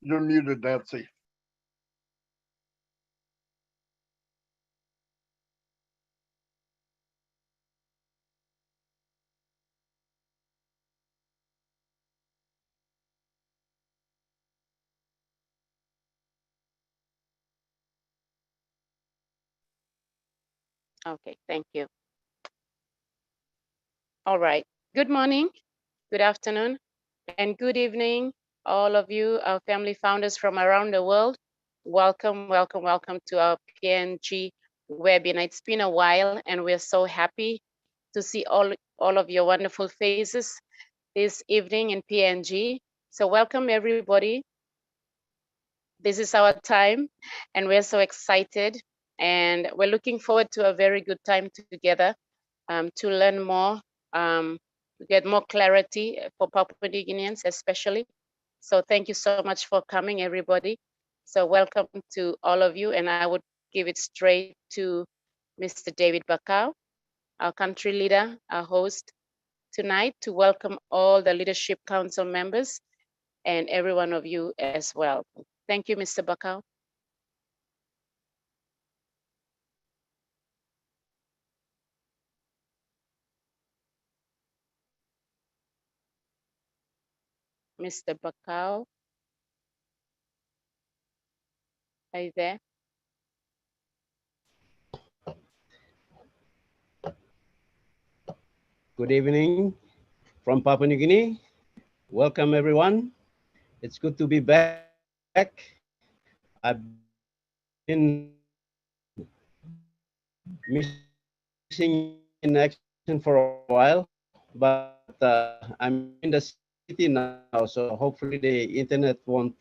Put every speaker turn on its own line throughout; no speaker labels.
You're muted, Nancy.
Okay, thank you. All right. Good morning, good afternoon, and good evening, all of you, our family founders from around the world. Welcome, welcome, welcome to our PNG webinar. It's been a while, and we're so happy to see all of your wonderful faces this evening in PNG. So welcome, everybody. This is our time, and we're so excited, and we're looking forward to a very good time together to learn more, to get more clarity for Papua New Guineans especially. So thank you so much for coming, everybody. So welcome to all of you, and I would give it straight to Mr. David Bakau, our country leader, our host tonight, to welcome all the Leadership Council members and every one of you as well. Thank you, Mr. Bakau. Mr. Bakau, are you there?
Good evening from Papua New Guinea. Welcome, everyone. It's good to be back. I've been missing you in action for a while, but I'm in the city now, so hopefully the internet won't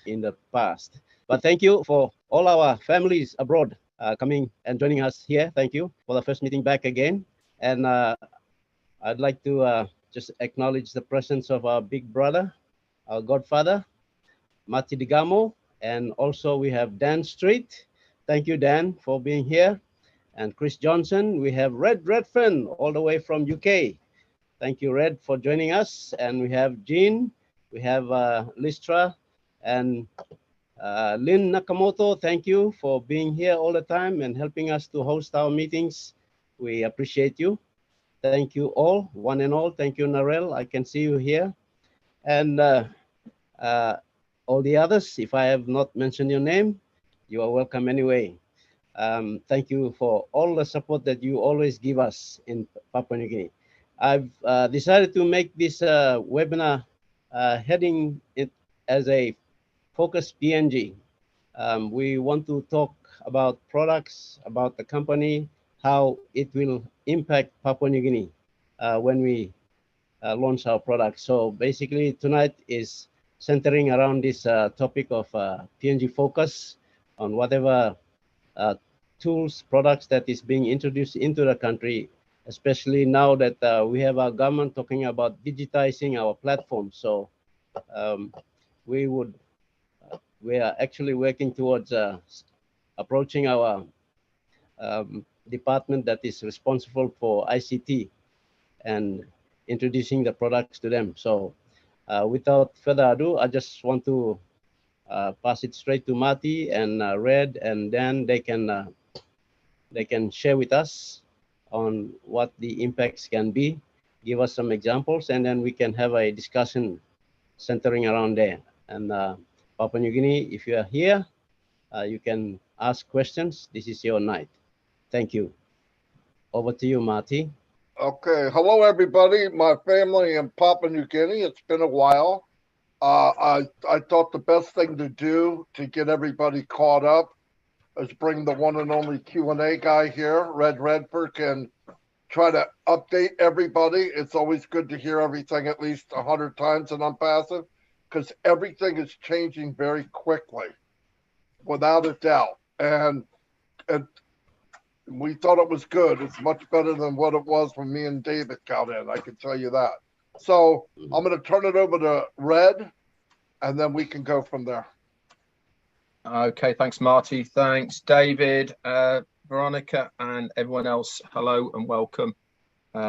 in the past. But thank you for all our families abroad coming and joining us here. Thank you for the first meeting back again. And I'd like to just acknowledge the presence of our big brother, our godfather, Mati Digamo, and also we have Dan Street. Thank you, Dan, for being here. And Chris Johnson. We have Red Redfern all the way from UK. Thank you, Red, for joining us. And we have Jean, we have Listra, and Lynn Nakamoto. Thank you for being here all the time and helping us to host our meetings. We appreciate you. Thank you all, one and all. Thank you, Narelle. I can see you here. And uh, all the others, if I have not mentioned your name, you are welcome anyway. Thank you for all the support that you always give us in Papua New Guinea. I've decided to make this webinar heading it as a focus PNG. We want to talk about products, about the company, how it will impact Papua New Guinea when we launch our products. So basically tonight is centering around this topic of PNG focus on whatever uh, tools, products that is being introduced into the country, especially now that we have our government talking about digitizing our platform. So um, we would, we are actually working towards approaching our department that is responsible for ICT and introducing the products to them. So without further ado, I just want to pass it straight to Mati and Red, and then they can share with us on what the impacts can be, give us some examples, and then we can have a discussion centering around there. And Papua New Guinea, if you are here, you can ask questions. This is your night. Thank you. Over to you, Marty.
Okay, hello everybody, my family in Papua New Guinea. It's been a while. I thought the best thing to do to get everybody caught up is bring the one and only Q&A guy here, Red Redford, and try to update everybody. It's always good to hear everything at least 100 times in Unpassive because everything is changing very quickly, without a doubt. And we thought it was good. It's much better than what it was when me and David got in. I can tell you that. So I'm going to turn it over to Red, and then we can go from there.
Okay, thanks, Marty. Thanks, David, Veronica, and everyone else. Hello and welcome.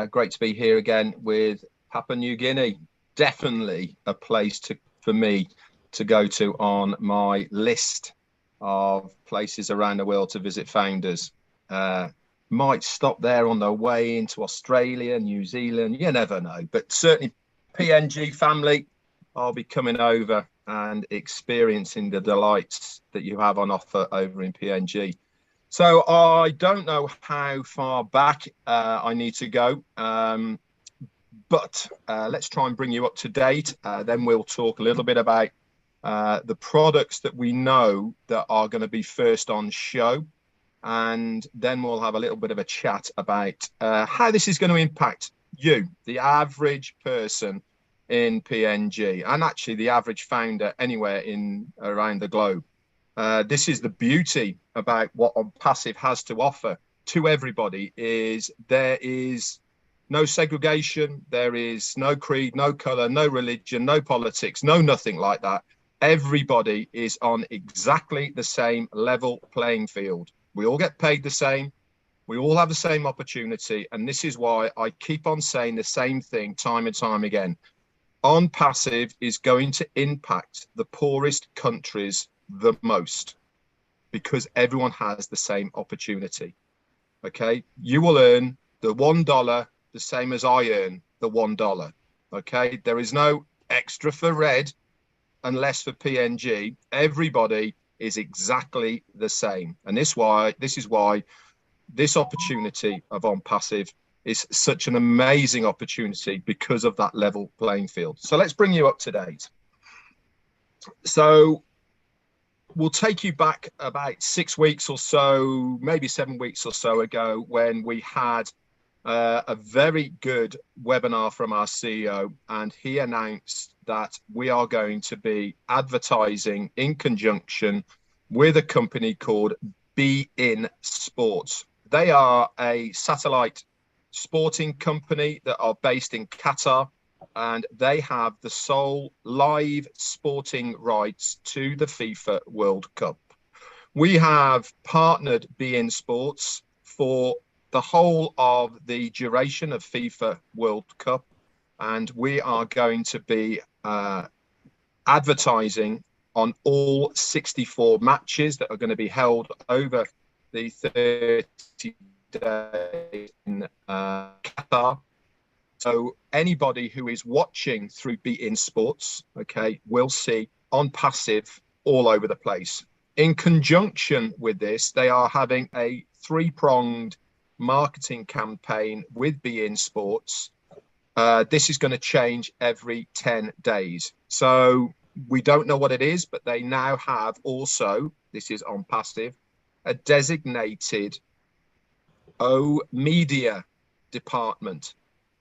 Great to be here again with Papua New Guinea. Definitely a place for me to go to on my list of places around the world to visit founders. Might stop there on the way into Australia, New Zealand, you never know. But certainly PNG family, I'll be coming over and experiencing the delights that you have on offer over in PNG. So I don't know how far back I need to go, but let's try and bring you up to date. Then we'll talk a little bit about the products that we know that are going to be first on show. And then we'll have a little bit of a chat about how this is going to impact you, the average person in PNG, and actually the average founder anywhere in around the globe. This is the beauty about what OnPassive has to offer to everybody, is there is no segregation, there is no creed, no color, no religion, no politics, no nothing like that. Everybody is on exactly the same level playing field. We all get paid the same. We all have the same opportunity. And this is why I keep on saying the same thing time and time again. OnPassive is going to impact the poorest countries the most because everyone has the same opportunity. Okay, you will earn the $1 the same as I earn the $1. Okay, there is no extra for red unless for PNG. Everybody is exactly the same, and this is why this opportunity of OnPassive is such an amazing opportunity, because of that level playing field. So let's bring you up to date. So we'll take you back about 6 weeks or so, maybe 7 weeks or so ago, when we had a very good webinar from our CEO, and he announced that we are going to be advertising in conjunction with a company called beIN Sports. They are a satellite sporting company that are based in Qatar, and they have the sole live sporting rights to the FIFA World Cup. We have partnered beIN Sports for the whole of the duration of FIFA World Cup, and we are going to be advertising on all 64 matches that are going to be held over the 30 days in Qatar. So anybody who is watching through beIN Sports, okay, will see OnPassive all over the place. In conjunction with this, they are having a three-pronged marketing campaign with beIN Sports. This is going to change every 10 days. So we don't know what it is, but they now have also, this is OnPassive, a designated media department.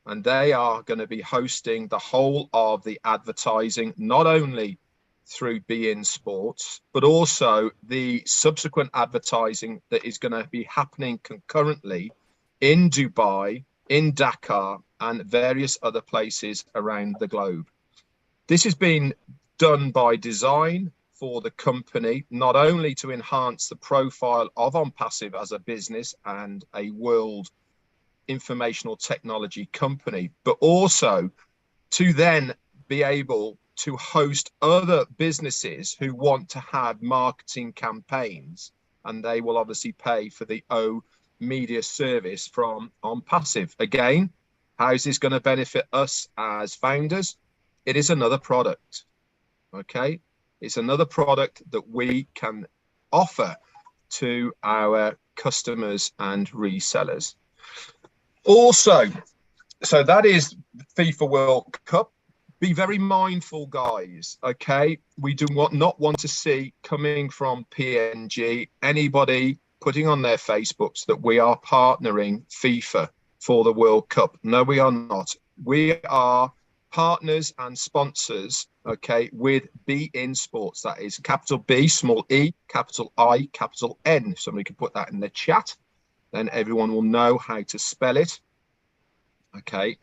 And they are going to be hosting the whole of the advertising, not only through beIN Sports, but also the subsequent advertising that is going to be happening concurrently in Dubai, in Dakar, and various other places around the globe. This has been done by design for the company, not only to enhance the profile of OnPassive as a business and a world informational technology company, but also to then be able to host other businesses who want to have marketing campaigns, and they will obviously pay for the media service from OnPassive. Again, how is this going to benefit us as founders? It is another product. Okay, it's another product that we can offer to our customers and resellers. Also, so that is FIFA World Cup. Be very mindful, guys. Okay, we do not want to see coming from PNG anybody putting on their Facebooks that we are partnering FIFA for the World Cup. No, we are not. We are partners and sponsors, okay, with beIN Sports. That is capital B, small e, capital I, capital N. If somebody could put that in the chat, then everyone will know how to spell it. Okay,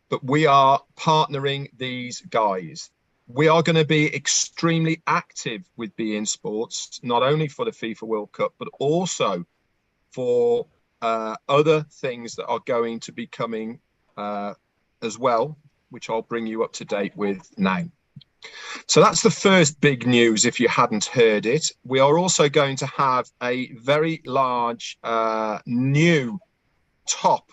but we are partnering these guys. We are going to be extremely active with beIN Sports, not only for the FIFA World Cup, but also for other things that are going to be coming as well, which I'll bring you up to date with now. So that's the first big news if you hadn't heard it. We are also going to have a very large new top.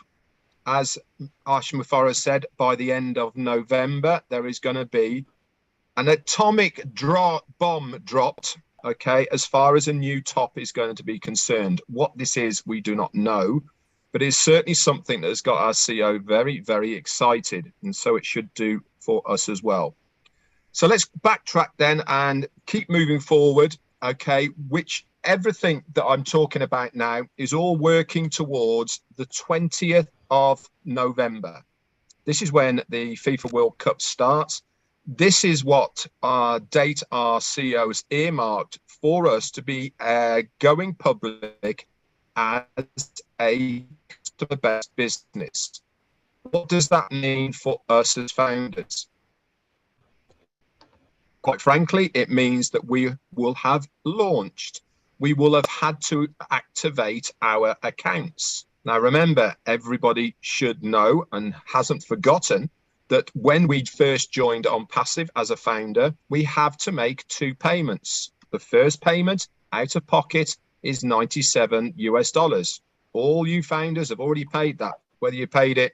As Ashim Farah said, by the end of November, there is going to be an atomic bomb dropped, okay, as far as a new top is going to be concerned. What this is, we do not know, but it's certainly something that has got our CEO very, very excited, and so it should do for us as well. So let's backtrack then and keep moving forward, okay, which everything that I'm talking about now is all working towards the 20th of November. This is when the FIFA World Cup starts. This is what our date our CEO has earmarked for us to be going public as a customer-based business. What does that mean for us as founders? Quite frankly, it means that we will have launched. We will have had to activate our accounts. Now, remember, everybody should know and hasn't forgotten that when we first joined on Passive as a founder, we have to make 2 payments. The first payment out of pocket is $97 US. All you founders have already paid that, whether you paid it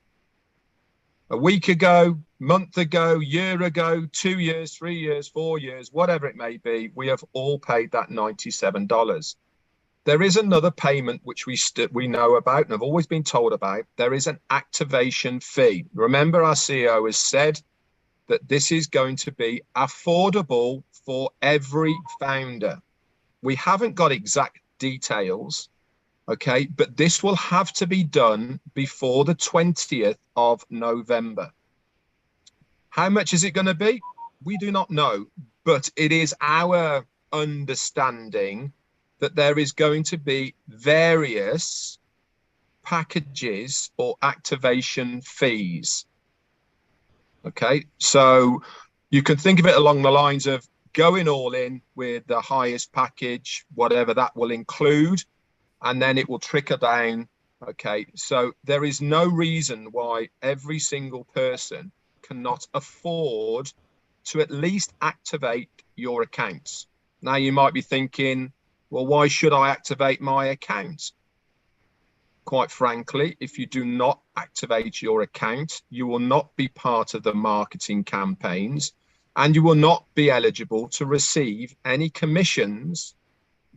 a week ago, month ago, year ago, 2 years, 3 years, 4 years, whatever it may be, we have all paid that $97. There is another payment which we know about and have always been told about. There is an activation fee. Remember, our CEO has said that this is going to be affordable for every founder. We haven't got exact details, okay, but this will have to be done before the 20th of November. How much is it going to be? We do not know, but it is our understanding that there is going to be various packages or activation fees. Okay, so you can think of it along the lines of going all in with the highest package, whatever that will include, and then it will trickle down. Okay, so there is no reason why every single person cannot afford to at least activate your accounts. Now you might be thinking, well, why should I activate my account? Quite frankly, if you do not activate your account, you will not be part of the marketing campaigns and you will not be eligible to receive any commissions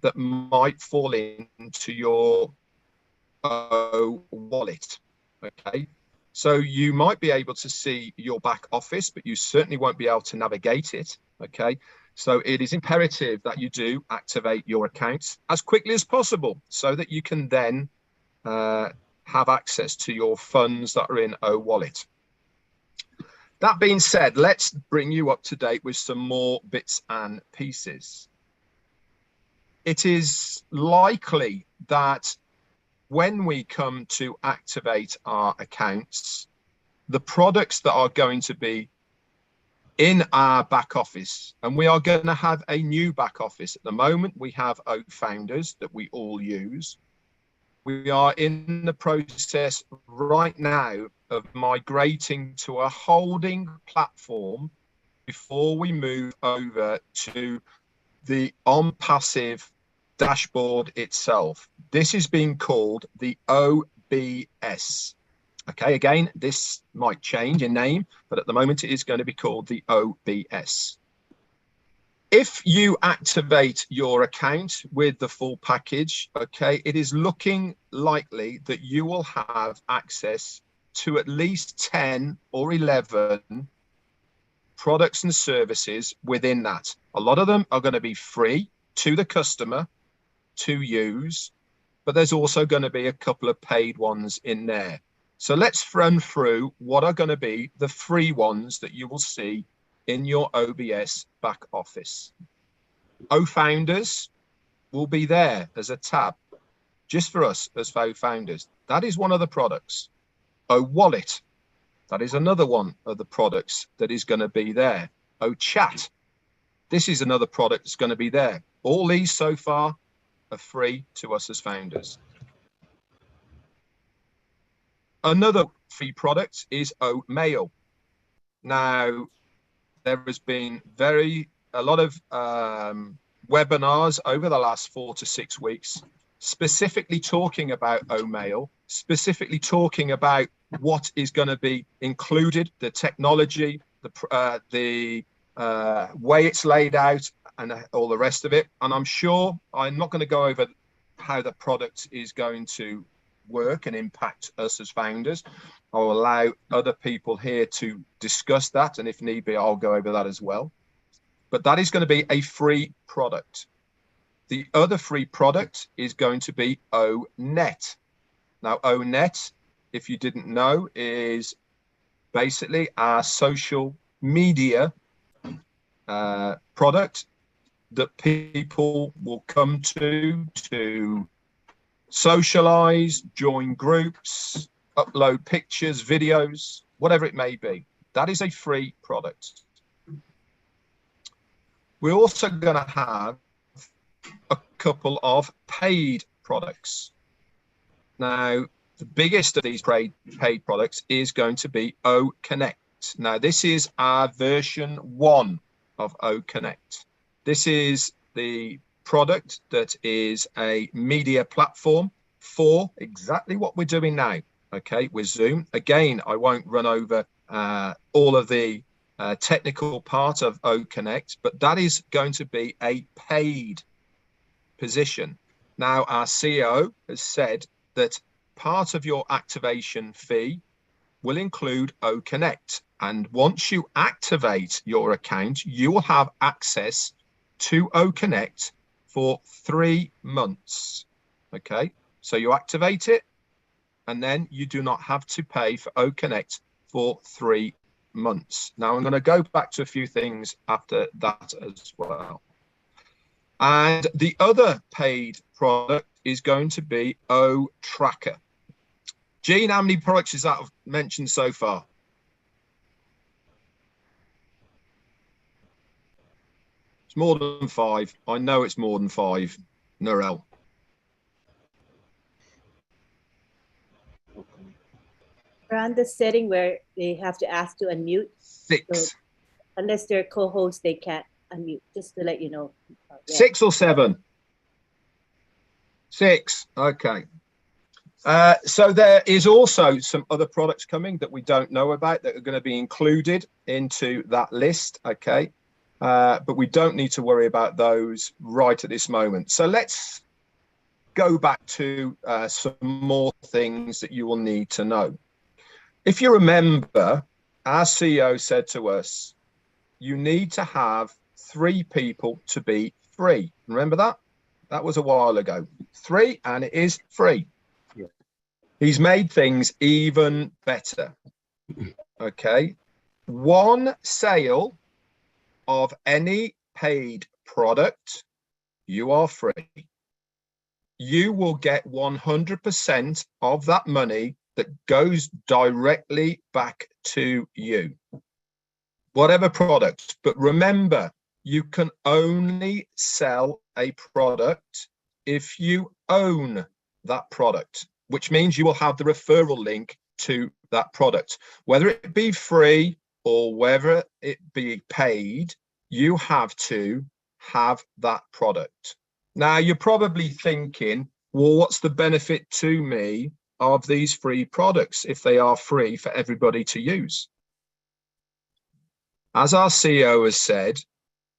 that might fall into your wallet. Okay, so you might be able to see your back office, but you certainly won't be able to navigate it. Okay, so it is imperative that you do activate your accounts as quickly as possible so that you can then have access to your funds that are in O-Wallet. That being said, let's bring you up to date with some more bits and pieces. It is likely that when we come to activate our accounts, the products that are going to be in our back office, and we are going to have a new back office. At the moment, we have Founders that we all use. We are in the process right now of migrating to a holding platform before we move over to the on-passive dashboard itself. This is being called the OBS. Okay, again, this might change in name, but at the moment it is going to be called the OBS. If you activate your account with the full package, okay, it is looking likely that you will have access to at least 10 or 11 products and services within that. A lot of them are going to be free to the customer to use, but there's also going to be a couple of paid ones in there. So let's run through what are going to be the free ones that you will see in your OBS back office. Founders will be there as a tab just for us as Founders. That is one of the products. Wallet, that is another one of the products that is going to be there. Chat, this is another product that's going to be there. All these so far are free to us as founders. Another free product is Mail. Now, there has been a lot of webinars over the last 4 to 6 weeks, specifically talking about OMail, specifically talking about what is going to be included, the technology, the way it's laid out, and all the rest of it. And I'm sure I'm not going to go over how the product is going to work and impact us as founders. I'll allow other people here to discuss that, and if need be, I'll go over that as well. But that is going to be a free product. The other free product is going to be ONet. Now, ONet, if you didn't know, is basically our social media product that people will come to socialize, join groups, upload pictures, videos, whatever it may be. That is a free product. We're also going to have a couple of paid products. Now, the biggest of these paid products is going to be OConnect. Now, this is our version 1 of OConnect. This is the product that is a media platform for exactly what we're doing now, okay, with Zoom. Again, I won't run over all of the technical part of OConnect, but that is going to be a paid position. Now, our CEO has said that part of your activation fee will include OConnect. And once you activate your account, you will have access to OConnect for 3 months. Okay, so you activate it, and then you do not have to pay for OConnect for 3 months. Now, I'm going to go back to a few things after that as well. And the other paid product is going to be OTracker. Gene, how many products is that I've mentioned so far? It's more than 5. I know it's more than 5. Narelle.
Around the setting where they have to ask to unmute.
6.
So unless they're co-hosts, they can't unmute, just to let you know. Yeah.
6 or 7? 6. Okay. So there is also some other products coming that we don't know about that are going to be included into that list. Okay. But we don't need to worry about those right at this moment. So let's go back to some more things that you will need to know. If you remember, our CEO said to us, you need to have 3 people to be free. Remember that? That was a while ago. 3, and it is free. Yeah. He's made things even better. Okay. 1 sale of any paid product, you are free. You will get 100% of that money that goes directly back to you. Whatever product. But remember, you can only sell a product if you own that product, which means you will have the referral link to that product. Whether it be free or whether it be paid, you have to have that product. Now, you're probably thinking, well, what's the benefit to me of these free products if they are free for everybody to use? As our CEO has said,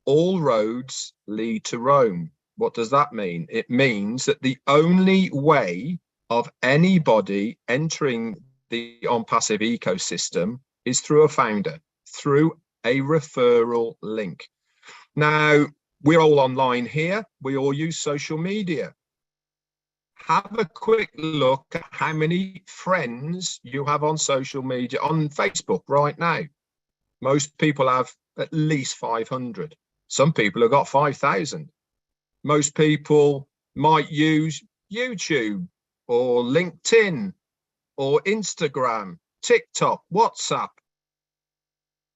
all roads lead to Rome. What does that mean? It means that the only way of anybody entering the OnPassive ecosystem is through a founder, through a referral link. Now, we're all online here. We all use social media. Have a quick look at how many friends you have on social media, on Facebook right now. Most people have at least 500. Some people have got 5,000. Most people might use YouTube or LinkedIn or Instagram, TikTok, WhatsApp.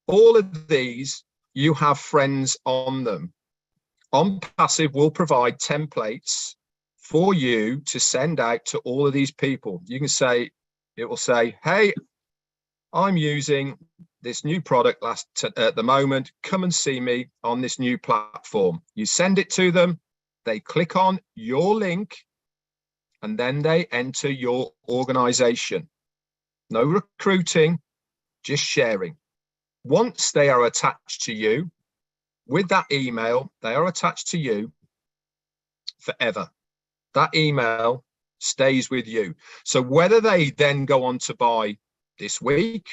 All of these, you have friends on them. OnPassive will provide templates for you to send out to all of these people. You can say, it will say, hey, I'm using this new product at the moment. Come and see me on this new platform. You send it to them, they click on your link, and then they enter your organization. No recruiting, just sharing. Once they are attached to you, with that email, they are attached to you forever. That email stays with you. So whether they then go on to buy this week,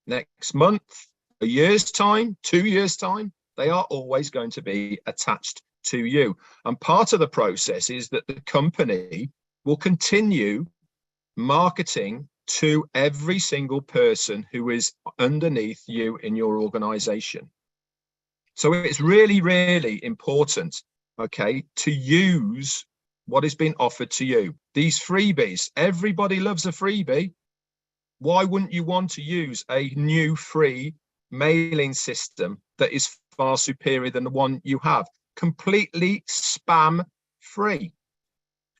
next month, a year's time, 2 years' time, they are always going to be attached to you. And part of the process is that the company will continue marketing to every single person who is underneath you in your organization. So it's really, really important, okay, to use what is being offered to you. These freebies, everybody loves a freebie. Why wouldn't you want to use a new free mailing system that is far superior than the one you have? Completely spam free.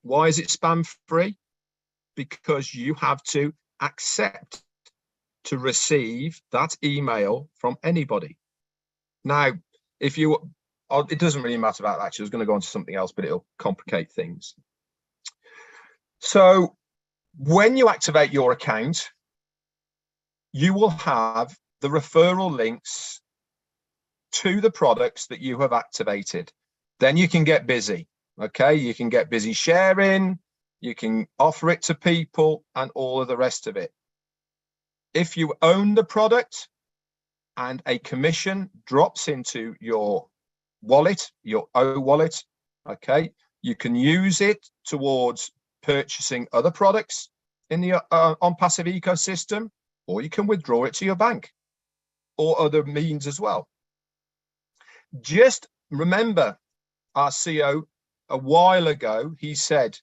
Why is it spam free? Because you have to accept to receive that email from anybody. Now, if you, it doesn't really matter about that. Actually, I was going to go on to something else, but it'll complicate things. So when you activate your account, you will have the referral links to the products that you have activated. Then you can get busy. Okay, you can get busy sharing, you can offer it to people and all of the rest of it. If you own the product and a commission drops into your wallet, your O wallet, okay, you can use it towards purchasing other products in the OnPassive ecosystem, or you can withdraw it to your bank or other means as well. Just remember, our CEO a while ago, he said,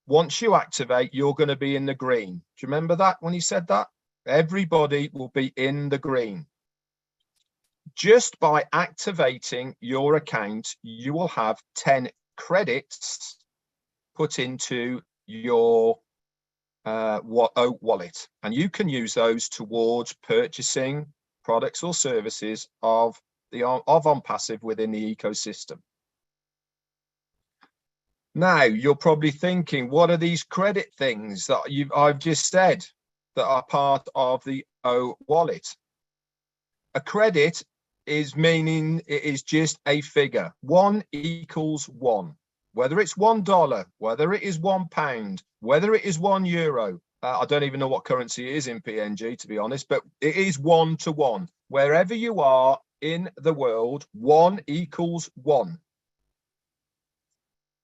once you activate, you're going to be in the green. Do you remember that when he said that? Everybody will be in the green. Just by activating your account, you will have 10 credits put into your wallet, and you can use those towards purchasing products or services of OnPassive within the ecosystem. Now, you're probably thinking, what are these credit things that I've just said that are part of the O wallet? A credit is meaning it is just a figure. 1 equals 1. Whether it's $1, whether it is £1, whether it is €1. I don't even know what currency it is in PNG, to be honest, but it is 1 to 1. Wherever you are in the world, 1 equals 1.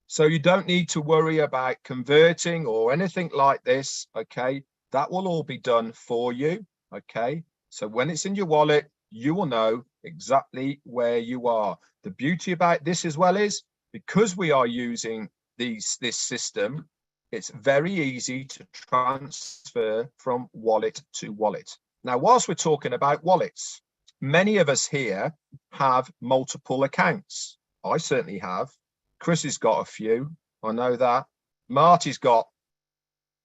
So you don't need to worry about converting or anything like this, okay? That will all be done for you, okay? So when it's in your wallet, you will know exactly where you are. The beauty about this as well is, because we are using this system, it's very easy to transfer from wallet to wallet. Now, whilst we're talking about wallets, many of us here have multiple accounts. I certainly have. Chris has got a few, I know that. Marty's got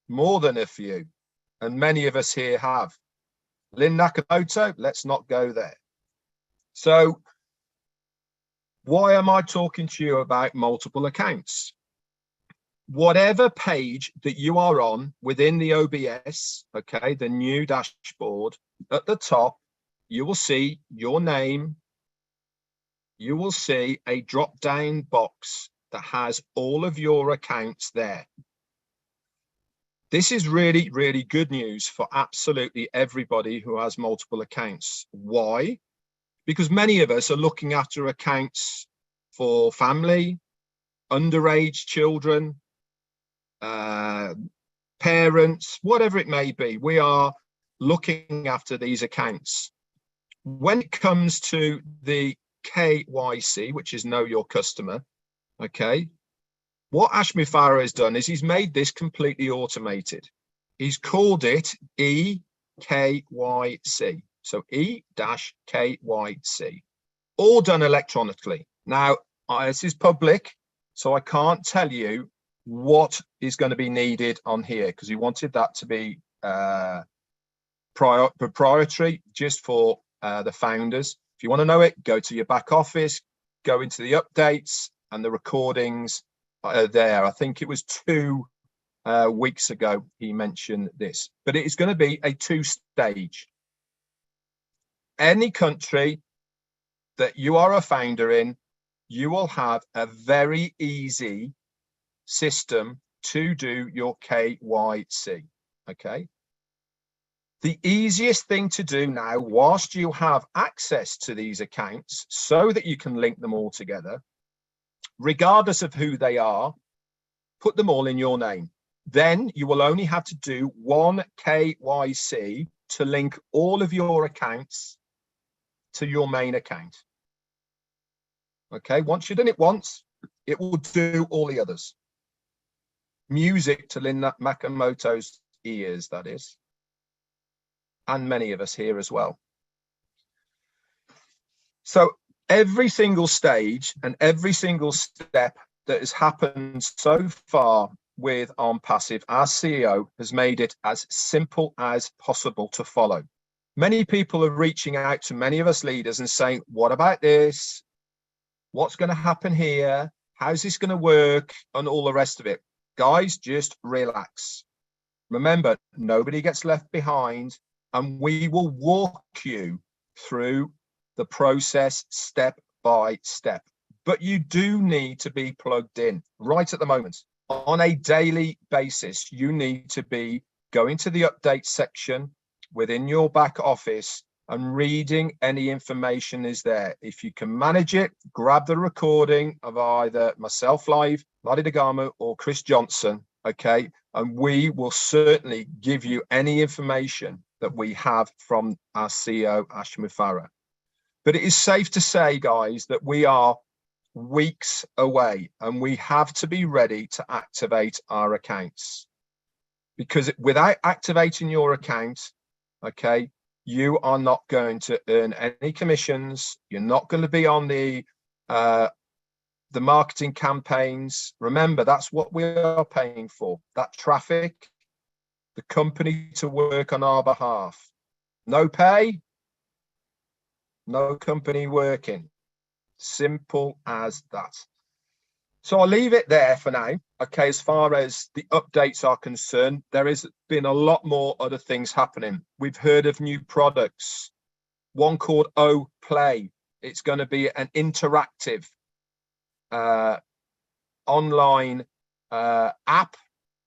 more than a few, and many of us here have. Lynn Nakamoto, let's not go there. So why am I talking to you about multiple accounts? Whatever page that you are on within the OBS, okay, the new dashboard, at the top, you will see your name. You will see a drop-down box that has all of your accounts there. This is really, really good news for absolutely everybody who has multiple accounts. Why? Because many of us are looking after accounts for family, underage children, parents, whatever it may be. We are looking after these accounts. When it comes to the KYC, which is Know Your Customer, okay, what Ashmi Farah has done is he's made this completely automated. He's called it EKYC. So E-KYC, all done electronically. Now, this is public, so I can't tell you what is going to be needed on here because he wanted that to be proprietary, just for the founders. If you want to know it, go to your back office, go into the updates, and the recordings are there. I think it was 2 weeks ago he mentioned this, but it is going to be a 2-stage. Any country that you are a founder in, you will have a very easy system to do your KYC. Okay. The easiest thing to do now, whilst you have access to these accounts so that you can link them all together, regardless of who they are, put them all in your name. Then you will only have to do one KYC to link all of your accounts to your main account. Okay, once you've done it once, it will do all the others. Music to Lynn Makamoto's ears, that is. And many of us here as well. So every single stage and every single step that has happened so far with OnPassive, our CEO has made it as simple as possible to follow. Many people are reaching out to many of us leaders and saying, what about this? What's going to happen here? How's this going to work? And all the rest of it. Guys, just relax. Remember, nobody gets left behind, and we will walk you through the process step by step. But you do need to be plugged in right at the moment. On a daily basis, you need to be going to the update section within your back office and reading any information is there. If you can manage it, grab the recording of either myself live, Lottie DeGamo, or Chris Johnson, okay? And we will certainly give you any information that we have from our CEO, Ashmi Farah. But it is safe to say, guys, that we are weeks away and we have to be ready to activate our accounts. Because without activating your account, okay, you are not going to earn any commissions. You're not going to be on the marketing campaigns. Remember, that's what we are paying for, that traffic, the company to work on our behalf. No pay, no company working. Simple as that. So I'll leave it there for now. Okay, as far as the updates are concerned, there has been a lot more other things happening. We've heard of new products, one called O Play. It's going to be an interactive online app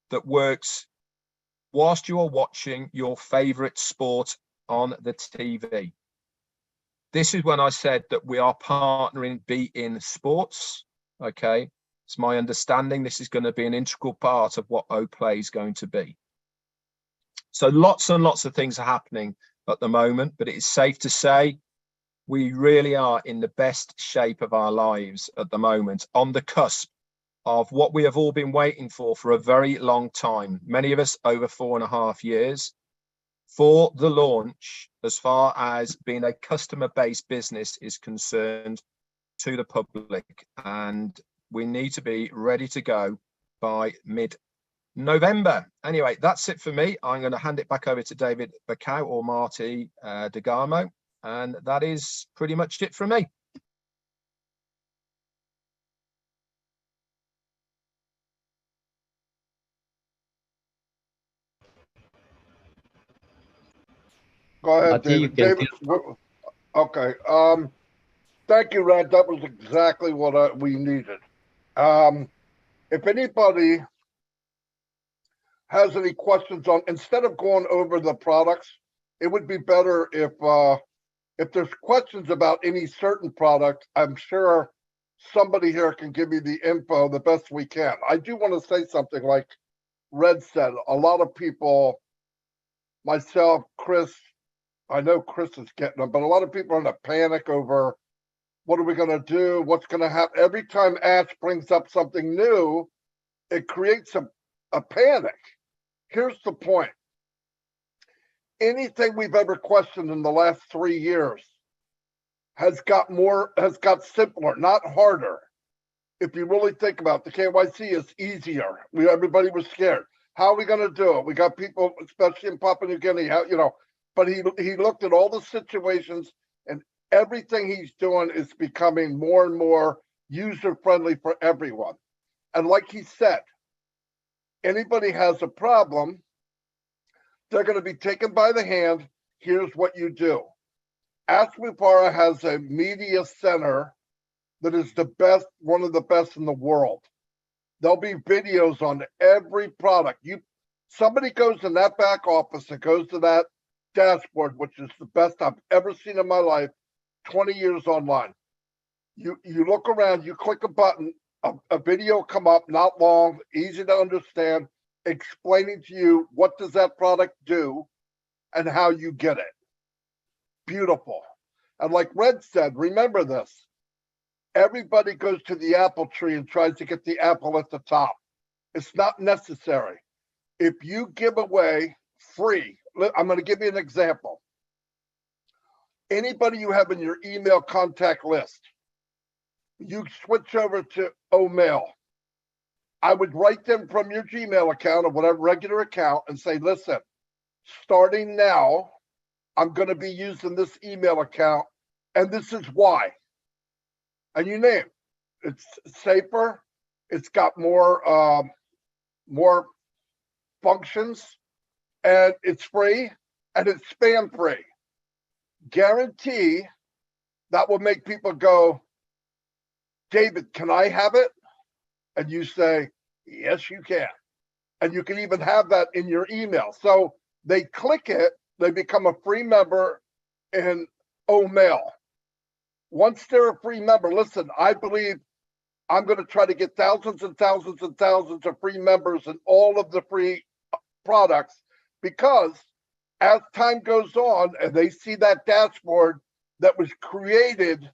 that works whilst you are watching your favorite sport on the TV. This is when I said that we are partnering beIN Sports. Okay, it's my understanding this is going to be an integral part of what OPlay is going to be. So lots and lots of things are happening at the moment, but it is safe to say we really are in the best shape of our lives at the moment, on the cusp of what we have all been waiting for a very long time. Many of us over 4.5 years. For the launch, as far as being a customer-based business is concerned, to the public, and we need to be ready to go by mid-November. Anyway, that's it for me. I'm going to hand it back over to David Bacau or Marty DeGamo, and that is pretty much it from me.
Go ahead,
Marty,
David. Okay. Thank you, Rand. That was exactly what we needed. If anybody has any questions on, instead of going over the products, it would be better if there's questions about any certain product, I'm sure somebody here can give me the info the best we can. I do want to say something like Red said. A lot of people, myself, Chris, I know Chris is getting them, but a lot of people are in a panic over what are we going to do? What's going to happen? Every time Ash brings up something new, it creates a panic. Here's the point. Anything we've ever questioned in the last 3 years has got simpler, not harder. If you really think about it, the KYC is easier. Everybody was scared. How are we going to do it? We got people, especially in Papua New Guinea, but he looked at all the situations, and everything he's doing is becoming more and more user-friendly for everyone. And like he said, anybody has a problem, they're going to be taken by the hand. Here's what you do. Asmupara has a media center that is the best, one of the best in the world. There'll be videos on every product. Somebody goes in that back office and goes to that dashboard, which is the best I've ever seen in my life, 20 years online. You look around, you click a button, a video come up, not long, easy to understand, explaining to you what does that product do and how you get it. Beautiful. And like Red said, remember this. Everybody goes to the apple tree and tries to get the apple at the top. It's not necessary. If you give away free, I'm going to give you an example. Anybody you have in your email contact list, you switch over to Mail. I would write them from your Gmail account or whatever regular account and say, listen, starting now, I'm going to be using this email account, and this is why. And you name it's safer, it's got more functions, and it's free, and it's spam free. Guarantee that will make people go, David, can I have it? And you say, yes, you can. And you can even have that in your email. So they click it, they become a free member in Mail. Once they're a free member, listen, I believe I'm going to try to get thousands and thousands and thousands of free members in all of the free products, because as time goes on and they see that dashboard that was created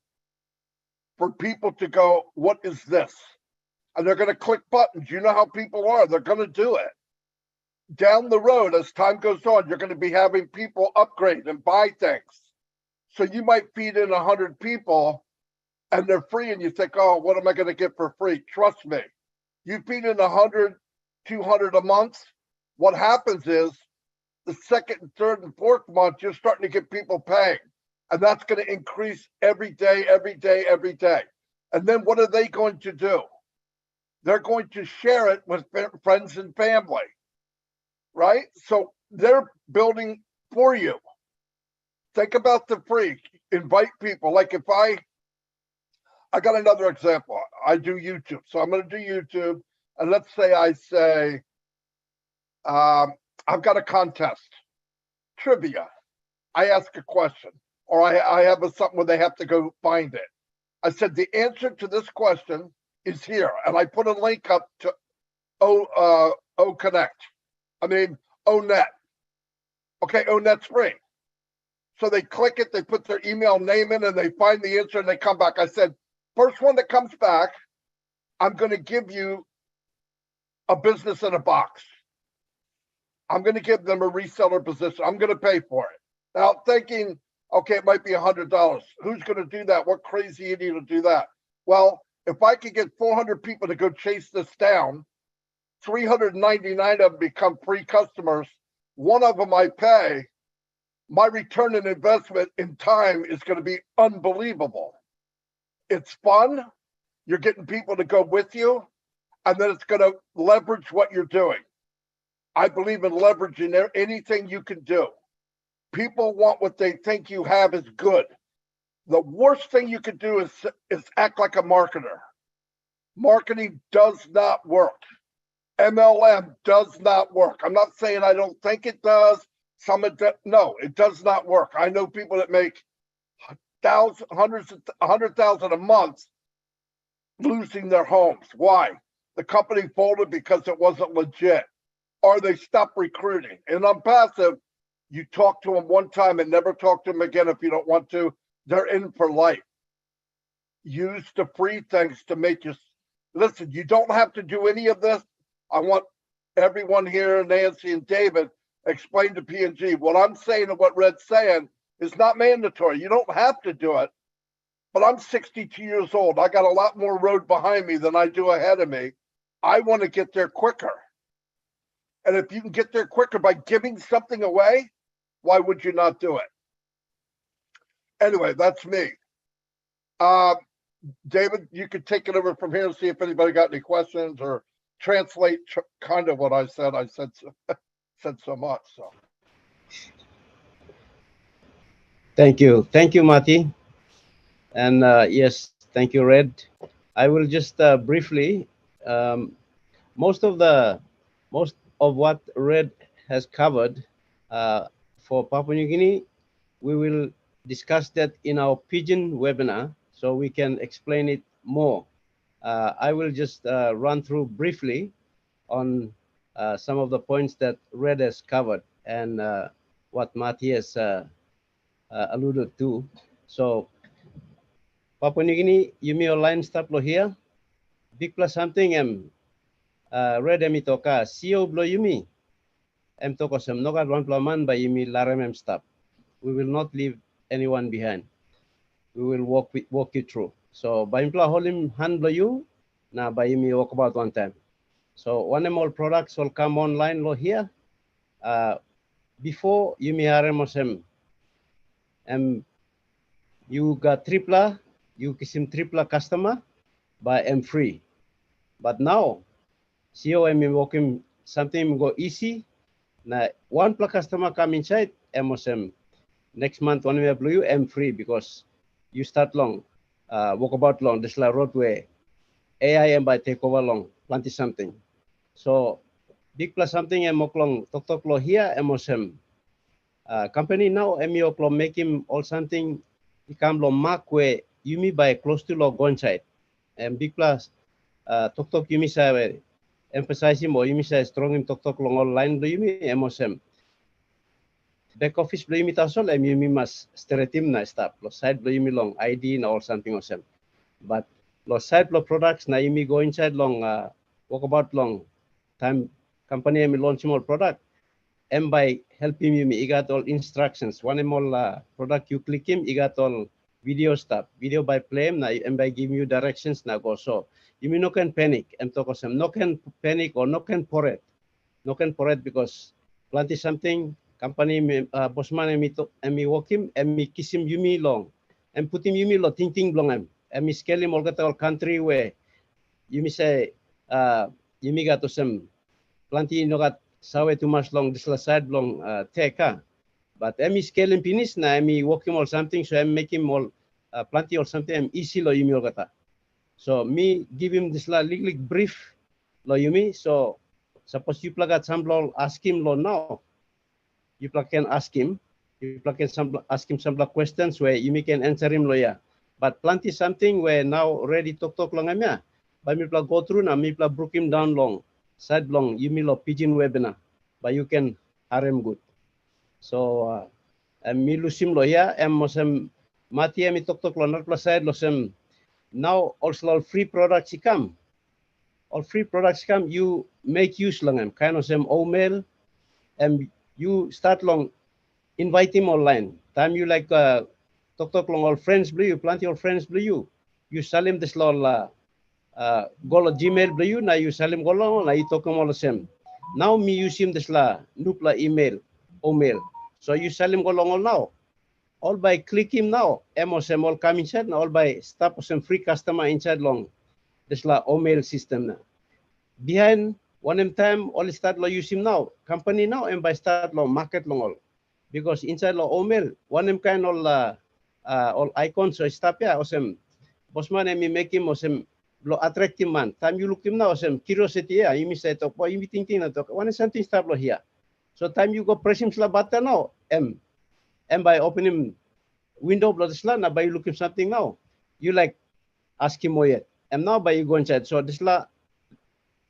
for people to go, what is this? And they're going to click buttons. You know how people are. They're going to do it. Down the road, as time goes on, you're going to be having people upgrade and buy things. So you might feed in 100 people and they're free, and you think, oh, what am I going to get for free? Trust me. You feed in 100, 200 a month. What happens is the second and third and fourth month, you're starting to get people paying. And that's going to increase every day, every day, every day. And then what are they going to do? They're going to share it with friends and family, right? So they're building for you. Think about the free. Invite people. Like if I got another example. I do YouTube. So I'm going to do YouTube. And let's say I say, I've got a contest, trivia. I ask a question, or I have something where they have to go find it. I said, the answer to this question is here. And I put a link up to ONet. Okay, ONet's free. So they click it, they put their email name in, and they find the answer, and they come back. I said, first one that comes back, I'm going to give you a business in a box. I'm going to give them a reseller position. I'm going to pay for it. Now, thinking, okay, it might be $100. Who's going to do that? What crazy idiot will do that? Well, if I could get 400 people to go chase this down, 399 of them become free customers. One of them I pay. My return on investment in time is going to be unbelievable. It's fun. You're getting people to go with you, and then it's going to leverage what you're doing. I believe in leveraging anything you can do. People want what they think you have is good. The worst thing you can do is act like a marketer. Marketing does not work. MLM does not work. I'm not saying I don't think it does. No, it does not work. I know people that make hundreds, 100,000 a month losing their homes. Why? The company folded because it wasn't legit, or they stopped recruiting. And on passive, you talk to them one time and never talk to them again if you don't want to. They're in for life. Use the free things to make you listen. You don't have to do any of this. I want everyone here, Nancy and David, explain to PNG. What I'm saying and what Red's saying is not mandatory. You don't have to do it. But I'm 62 years old. I got a lot more road behind me than I do ahead of me. I want to get there quicker. And if you can get there quicker by giving something away, Why would you not do it? Anyway, that's me. David, you could take it over from here and see if anybody got any questions or translate kind of what I said. I said so much. So
Thank you, Mati. And yes, thank you, Red. I will just briefly, um, most of what Red has covered for Papua New Guinea, we will discuss that in our Pigeon webinar, so we can explain it more. I will just run through briefly on some of the points that Red has covered and what Mati has alluded to. So Papua New Guinea, Yumi online start lo here. Big plus something Red emi toka CEO blo Yumi. Em toko sem noga one plaman by Yumi larem em stop. We will not leave anyone behind. We will walk you through. So by impla holim hand blo you, na by Yumi walk about one time. So one of all products will come online lo here. Before Yumi harem osem you got tripla, you kisim tripla customer by M free. But now, COM working something go easy. Now, one plus customer come inside, MOSM. Next month, one we blue M free because you start long, walk about long, this la roadway. AIM by take over long, plenty something. So, big plus something, long, talk lo here, MOSM. Company now, MEO lo make him all something, he come lo mark where you me by close to lo go inside. And big plus, tok yumi sa emphasize mo yumi sa strong im tok long online do yumi emosem back office do yumi tasol yumi mas stereotype na staff lo side do yumi long ID na all something osem but lo side lo products na yumi go inside long walk about long time company yumi launch more product em by helping yumi igat all instructions one more product you click him igat all video stuff video by play na em by give you directions na go so you mean no can panic and talk some no can panic or no can pour it because plenty something company bosman emi walk him emi kiss him yumi long and put him yumi lo ting long emi scale him all get all country where yumi say yumi got to some plenty no got sawe too much long this side long take but emi scale him finish na emi walk him or something so I'm make him all plenty or something easy lo yumi all gata. So me give him this little brief lo yumi. So suppose you plug at some law, ask him lo now. You plug can ask him. You plug can ask him some questions where you can answer him lo ya. But plenty something where now already talk long ya. But me plug go through now. Me plug broke him down long, side long. You me lo pigeon webinar. But you can harem good. So me lose him lo ya. Mosem mati me talk lo not plus side lo sem. Now also all free products come. All free products come, you make use long them, kind of some email, and you start long, invite him online. Time you like talk long all friends blue, you plenty your friends blue you sell him this law go to Gmail blue you, now you sell him go long, now you talk him all the same. Now me use him this la nupla email. So you sell him go long all now. All by click him now, MOSM all come inside, now all by stop some free customer inside long. This la email system na. Behind one time, all start lo use him now. Company now and by start lo market long all. Because inside lo email, one kind all icons so stop ya osem. Bosman emi make him osem lo attractive man. Time you look him now osem curiosity ya. You miss it to you thinking na to one something start lo here. So time you go press him slap button now and by opening window blood sla na by you looking something now. You like ask him more yet. And now by you go inside. So this la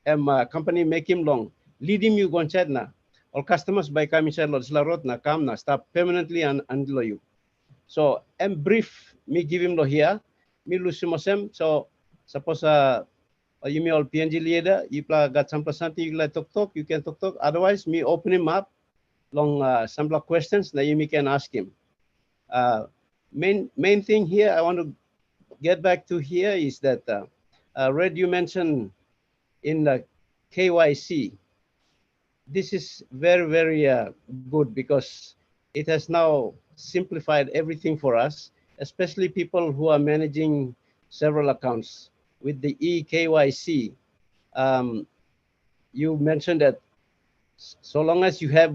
company make him long. Lead him you go inside na. All customers by come inside lo this la road na come na stop permanently and lo you. So brief me give him lo here. Me lose him osem. So suppose you me all PNG leader, you got some something you like talk, you can talk. Otherwise, me open him up long some questions that you can ask him. Main thing here I want to get back to here is that Red, you mentioned in the KYC. This is very good because it has now simplified everything for us, especially people who are managing several accounts. With the eKYC, you mentioned that so long as you have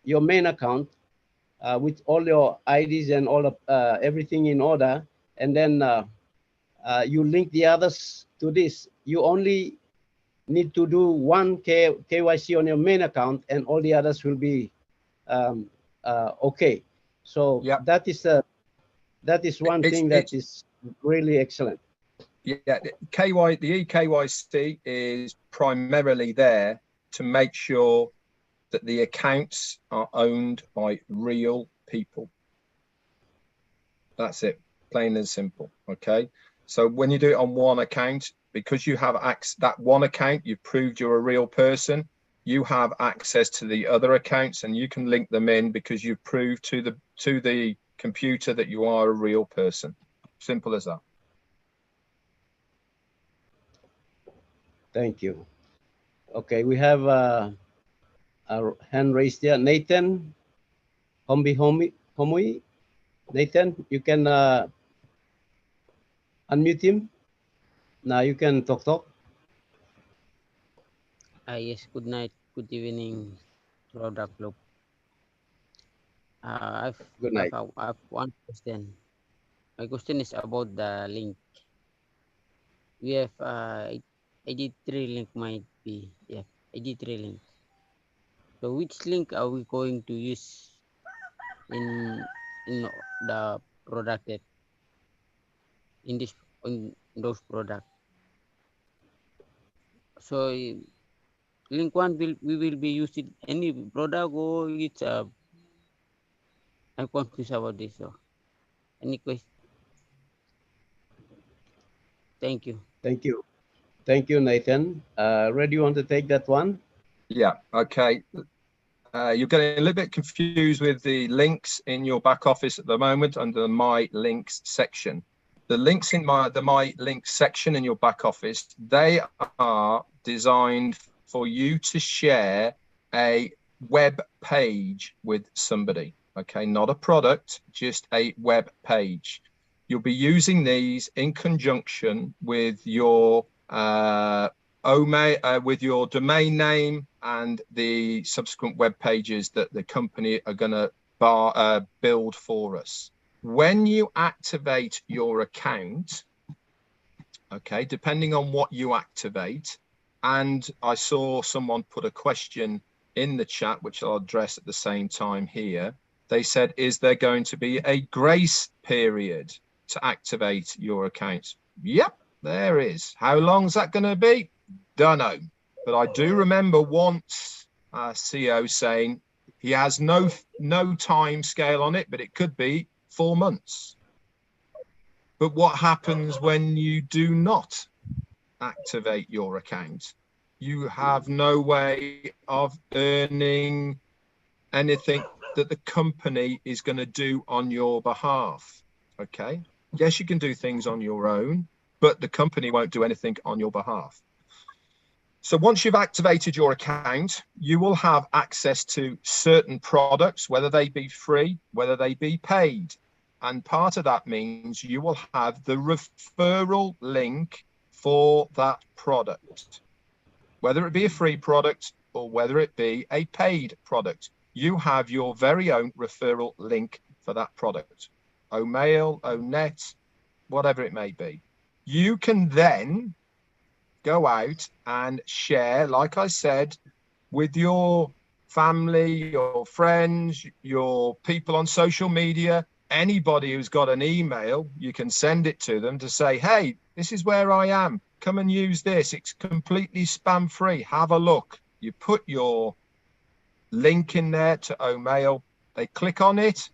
your main account with all your IDs and all of everything in order, and then you link the others to this, you only need to do one KYC on your main account, and all the others will be okay. So
Yeah.
that is one thing that is really excellent.
Yeah, the eKYC is primarily there to make sure that the accounts are owned by real people. That's it, plain and simple. Okay. So when you do it on one account, because you have that one account, you've proved you're a real person, you have access to the other accounts and you can link them in because you've proved to the computer that you are a real person. Simple as that.
Thank you. Okay, we have a hand raised here. Nathan Homui. Nathan, you can unmute him. Now you can talk.
Yes, good night, good evening, product group.
Good night.
I've one question. My question is about the link. We have ID3 link might be, yeah, ID3 link. So which link are we going to use in the product that in those products? So link one we will be using any product, or it's I'm confused about this. So any question? Thank you.
Thank you. Thank you, Nathan. Red, you want to take that one?
Yeah, okay. You're getting a little bit confused with the links in your back office at the moment under the My Links section. The links in the My Links section in your back office, they are designed for you to share a web page with somebody. Okay, not a product, just a web page. You'll be using these in conjunction with your with your domain name and the subsequent web pages that the company are going to build for us. When you activate your account, okay, depending on what you activate, and I saw someone put a question in the chat, which I'll address at the same time here. They said, is there going to be a grace period to activate your account? Yep, there is. How long is that going to be? Don't know. But I do remember once CEO saying he has no time scale on it, but it could be 4 months. But what happens when you do not activate your account? You have no way of earning anything that the company is going to do on your behalf. Okay. Yes, you can do things on your own, but the company won't do anything on your behalf. So once you've activated your account, you will have access to certain products, whether they be free, whether they be paid. And part of that means you will have the referral link for that product, whether it be a free product or whether it be a paid product. You have your very own referral link for that product. O'Mail, O'Net, whatever it may be. You can then go out and share, like I said, with your family, your friends, your people on social media, anybody who's got an email, you can send it to them to say, hey, this is where I am. Come and use this. It's completely spam free. Have a look. You put your link in there to O'Mail. They click on it.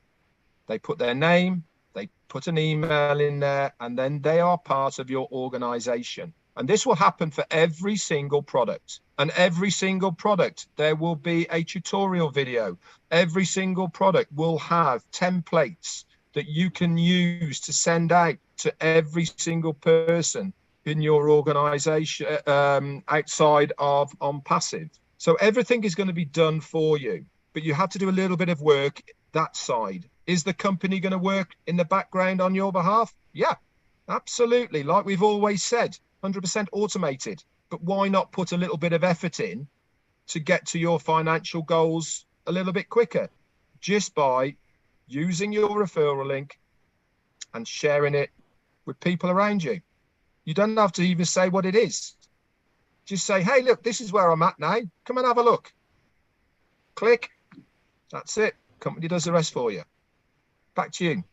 They put their name. They put an email in there, and then they are part of your organization. And this will happen for every single product. And every single product, there will be a tutorial video. Every single product will have templates that you can use to send out to every single person in your organization outside of on passive. So everything is going to be done for you. but you have to do a little bit of work that side. Is the company going to work in the background on your behalf? Yeah, absolutely. Like we've always said, 100% automated. But why not put a little bit of effort in to get to your financial goals a little bit quicker? Just by using your referral link and sharing it with people around you. You don't have to even say what it is. Just say, hey, look, this is where I'm at now. Come and have a look. Click. That's it. Company does the rest for you. Back to you.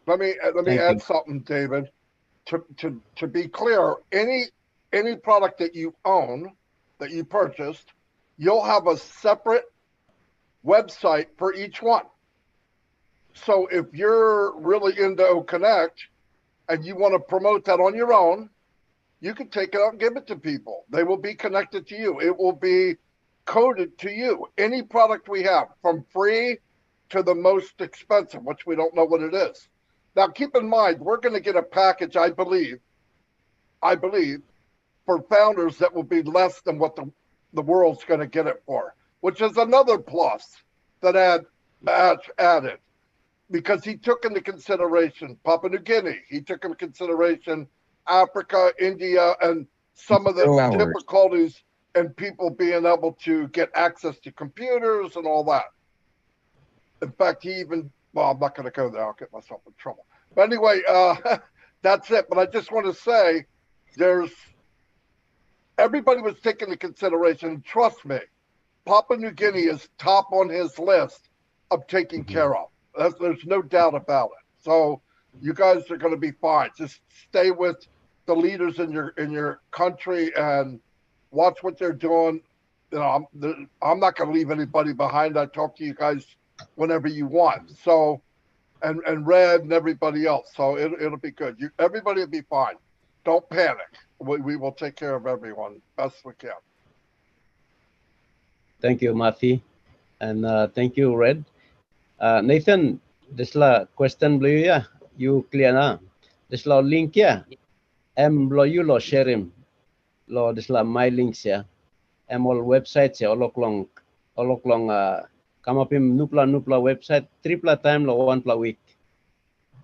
Let me
Thank
add
you.
something, David. To be clear, any product that you own, that you purchased, you'll have a separate website for each one. So if you're really into OConnect and you want to promote that on your own, you can take it out and give it to people. They will be connected to you. It will be coded to you. Any product we have, from free to the most expensive, which we don't know what it is. Now, keep in mind, we're going to get a package, I believe, for founders that will be less than what the world's going to get it for, which is another plus that added, because he took into consideration Papua New Guinea, he took into consideration Africa, India, and some of the difficulties and people being able to get access to computers and all that. In fact, he even, well, I'm not going to go there. I'll get myself in trouble. But anyway, that's it. But I just want to say everybody was taken into consideration. Trust me, Papua New Guinea is top on his list of taking care of. There's no doubt about it. So you guys are going to be fine. Just stay with the leaders in your country and watch what they're doing. You know, I'm not going to leave anybody behind. I talk to you guys whenever you want. So, and Red and everybody else. So it'll be good. Everybody will be fine. Don't panic. We will take care of everyone best we can.
Thank you, Matthew. And thank you, Red. Nathan, this la question beliau ya, you clear na? This la link ya, beliau you lo share him, lo this la my links ya, all websites ya, olok long come up him nupla website, triple time lo one pla week,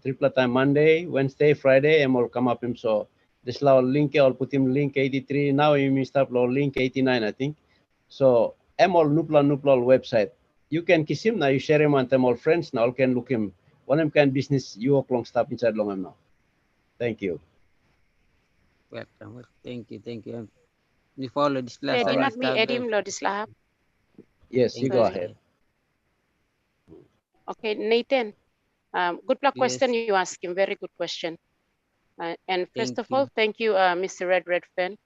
triple time Monday, Wednesday, Friday, all come up him. So this la link ya, I'll put him link 83 now. You missed up lo link 89, I think. So all nupla website. You can kiss him now. You share him and them all friends now. Can look him. One of them can business. You walk long stuff inside long him now. Thank you.
Welcome. Thank you. We follow this last.
Pwede na mi edim lo dislahap.
Yes, you go ahead.
Okay, Nathan. Good luck
Yes.
question you ask him. Very good question. And first
Thank
of all, thank you, Mr. Redfern.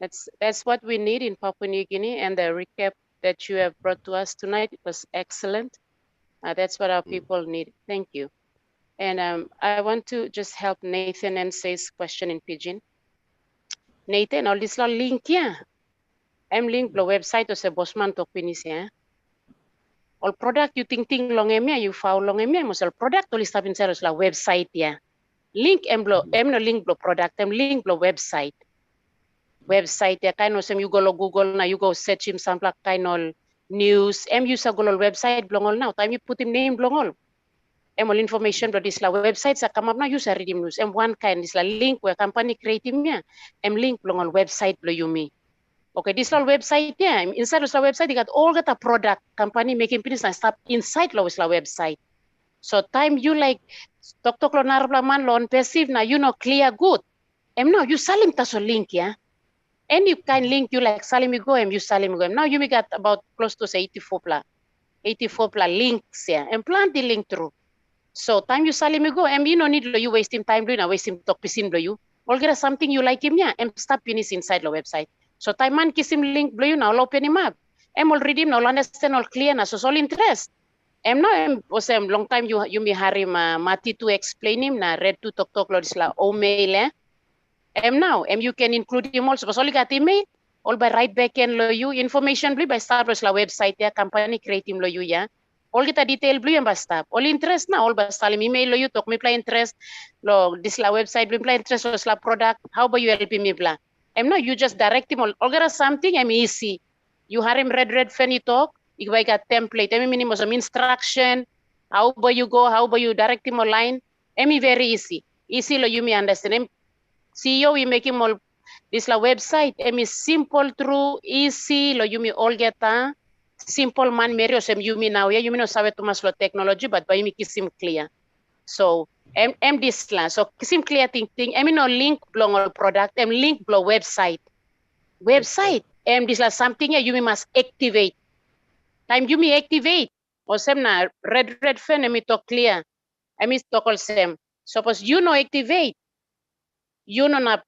That's what we need in Papua New Guinea, and the recap that you have brought to us tonight was excellent. That's what our people need. Thank you. And I want to just help Nathan and say his question in Pidgin. Nathan, all this link ya. Link the website to se bosman to pinis ya. All product you think long emia, you found long emia, must all product to list up in la website ya. Link no link the product, link the website. Website ya kind of you go to Google na you go search him some kind of news. Use a Google website blongol now. Time you put him name blongol. All information but this la website sa come up now use a read him news. One kind is la link where company create him ya. Link blongol website blow you me. Okay, this la website ya. Inside the website you got all that a product company making business and stuff inside la website. So time you like talk lo narabla man lo on perceive na you know clear good. Now you salim taso link ya. Any kind link you like salimigo you salimigo. Now you got about close to say 84 links here and plant the link through. So time you salimigo you no need you wasting time doing wasting talk pisin you. All get something you like him stop finish inside the website. So time man kiss him link you now open him up. All read him now understand all clear na so all interest. Now was long time you me hari mati to explain him na read to talk lo dis la mail now you can include him also. Because all you got email, all by right back end lo you information blue by start la website ya company create him lo you ya. All kita detail blue and basta. All interest na all basta email lo you talk me play interest lo this la website blue play interest lo la product. How about you help me bla? Now you just direct him all get something easy. You have him red fan you talk. I got template. Minimum some instruction. How about you go? How about you direct him online? Very easy. Easy lo you me understand. CEO we make him all this la website. Simple through easy lo you me all get simple man Mario sem you me now. Yeah, you me no sabe too much lo technology, but by me kiss him clear. So this la so kiss him clear thing. No link blog all product. Link blog website. Website. This la something you me must activate. Time you me activate. O sem na red fan talk clear. Talk all sem. Suppose you know activate. You know na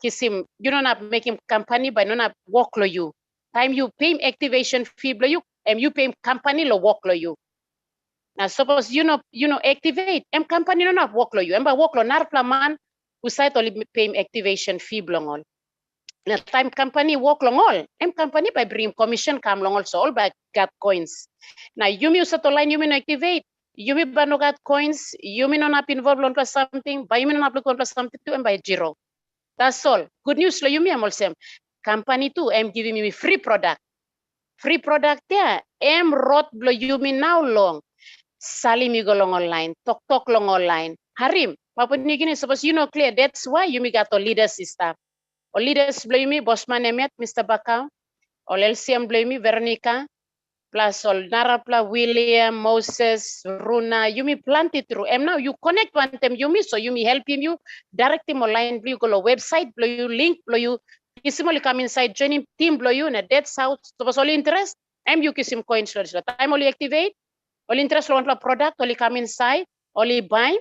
kiss him. You know na make him company but no na work lo you. Time you pay him activation fee lo you. You pay him company lo work lo you. Now suppose you know activate. Company no na work lo you. Work lo narpla man who site only pay him activation fee blong all. Now time company work long all. Company by bring commission come long also all by got coins. Now you me use to line you mean activate. You me no got coins. You me not involved on plus something. By you me not on plus something to by zero. That's all. Good news lo you me am also. Company too. Giving me free product. Free product there. Wrote blow you me now long. Sali mi go long online. Talk long online. Harim. Papua New Guinea suppose you know clear. That's why you me got a leader system. O leaders blame me, Bosman Emet, Mr. Bakau, or LCM blame me, Veronica, plus all Narapla, William, Moses, Runa, you me plant it through. And now you connect one them, you me, so you me help him, you direct him online, you go to website, blow you link, blow you, kisimoli come inside, join him, team blow you, and that's how, so was only interest, you kiss him coins, time only activate, all interest on the product, only come inside, only buy,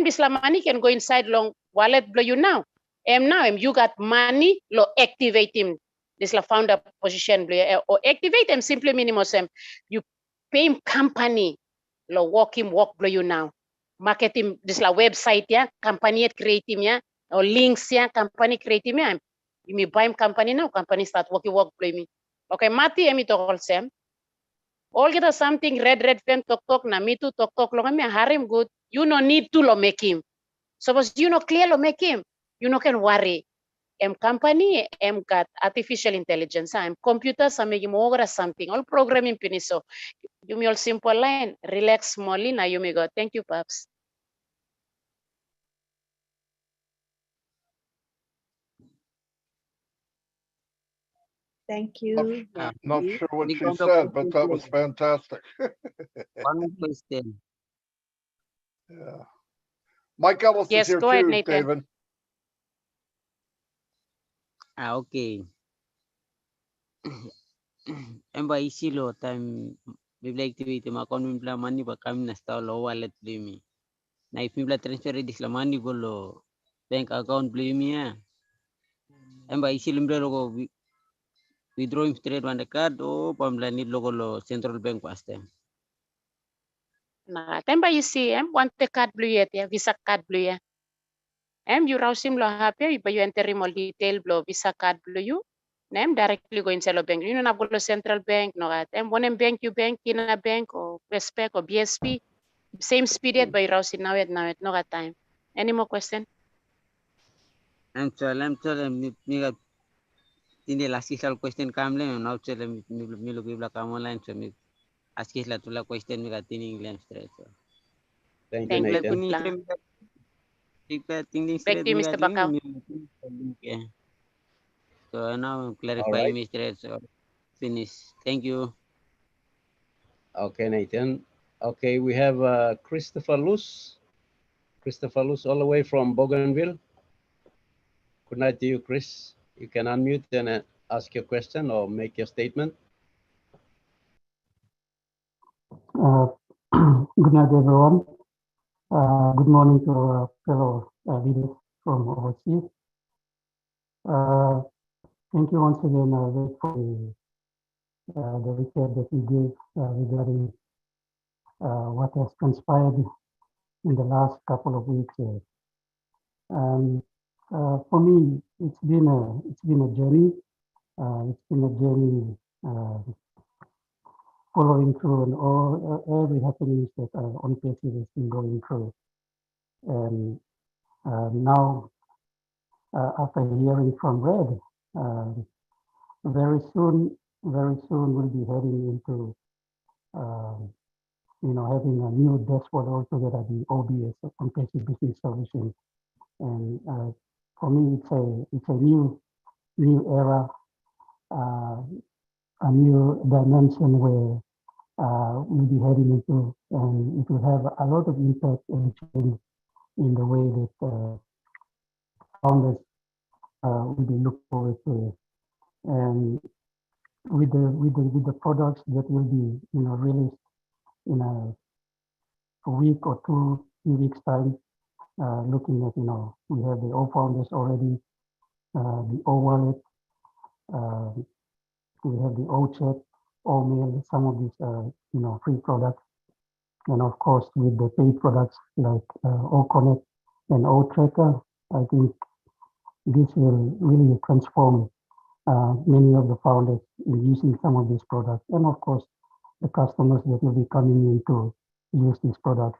this la money can go inside long wallet blow you now. Now you got money, lo activate him. This la founder position or activate him simply minimum. You pay him company, lo work blow you now. Market him this la website ya, company create him ya, or links ya, company create him ya. You may buy him company now, company start work blow me. Okay, Mati emi to all sem. All get something red pen talk na me too talk lo me harim good. You no need to lo make him. Suppose you know clear lo make him. You no can worry. Company got artificial intelligence. Computers making more something. All programming piniso. You me all simple line. Relax smallly. Now you may go. Thank you, Paps.
Thank you.
Not sure what
Nick,
she
one
said, but that
question.
was fantastic.
One more question.
Yeah. Mike Ellis
Yes,
is here
go ahead,
too,
Nathan.
David.
Okay. Emba isi lo time bibla activity ma kon bibla money ba kami na sta lo wallet blimi. Na if bibla transfer this la money go lo bank account blimi ya. Emba isi limbre lo go withdraw him straight on the card o pamla need logo lo central bank paste.
Nah, temba you see, want the card blue yet, Visa card blue ya. You rouse him lo happy, but you enter him all detail blow Visa card blue you. Directly go inside the bank. You know, go to central bank, no at one bank you bank in a bank or Westpac or BSP. Same speed yet, but you rouse it now at no at time. Any more question?
I'm sorry, me got in the last question come le now chale me lo bibla come online so me ask la tula question me got in English straight so.
Thank you,
Thank you.
Nathan.
Good luck. Back
Straight
to you,
me
Mr.
got link
Bakau.
me so now
All
clarify
right.
me straight so finish. Thank you.
Okay, Nathan. Okay, we have Christopher Luz. Christopher Luz, all the way from Bougainville. Good night to you, Chris. You can unmute and ask your question or make your statement.
Good night, everyone. Good morning to our fellow leaders from overseas. Thank you once again, Vic, for the recap that you gave regarding what has transpired in the last couple of weeks. For me, it's been a journey. It's been a journey following through on all every happenings that on cases has been going through. And now, after hearing from Red, very soon we'll be heading into having a new dashboard also that are the OBS, comprehensive business solutions. And for me, it's a new era, a new dimension where we'll be heading into, and it will have a lot of impact and change in the way that founders will be looked forward to. And with the products that will be released in a week or 2 3 weeks time, looking at we have the O founders already, the O wallet, we have the O check, O mail, some of these free products, and of course with the paid products like O connect and O tracker, I think this will really transform many of the founders in using some of these products, and of course the customers that will be coming in to use these products.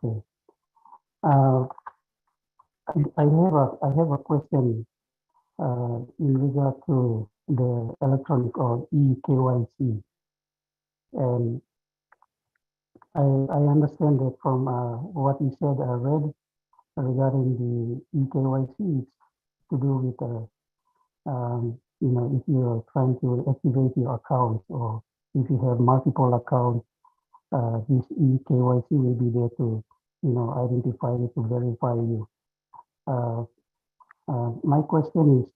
Uh, I have a question in regard to the electronic or eKYC, and I understand that from what you said, I read regarding the eKYC, it's to do with if you're trying to activate your account, or if you have multiple accounts, this eKYC will be there to, identify you, to verify you. My question is,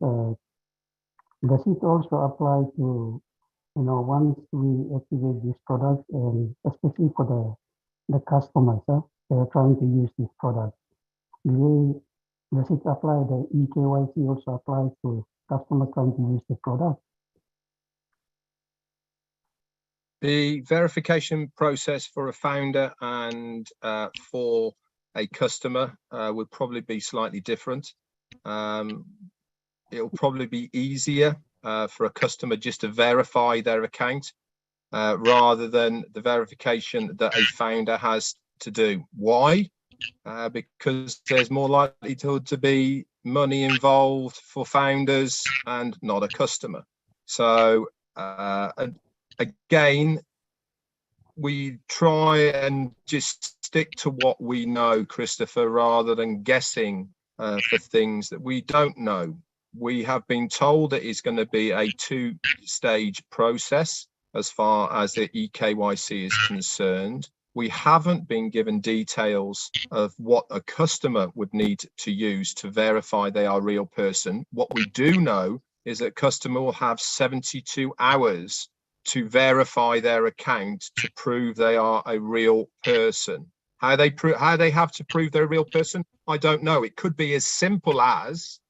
does it also apply to, once we activate this product, and especially for the customers that are trying to use this product, does it apply, the eKYC also applies to customers trying to use the product?
The verification process for a founder and for a customer would probably be slightly different. It'll probably be easier for a customer just to verify their account rather than the verification that a founder has to do. Why? Because there's more likelihood to be money involved for founders and not a customer. So again, we try and just stick to what we know, Christopher, rather than guessing for things that we don't know. We have been told that it's going to be a 2-stage process as far as the eKYC is concerned. We haven't been given details of what a customer would need to use to verify they are a real person. What we do know is that customer will have 72 hours to verify their account to prove they are a real person. How they have to prove they're a real person, I don't know. It could be as simple as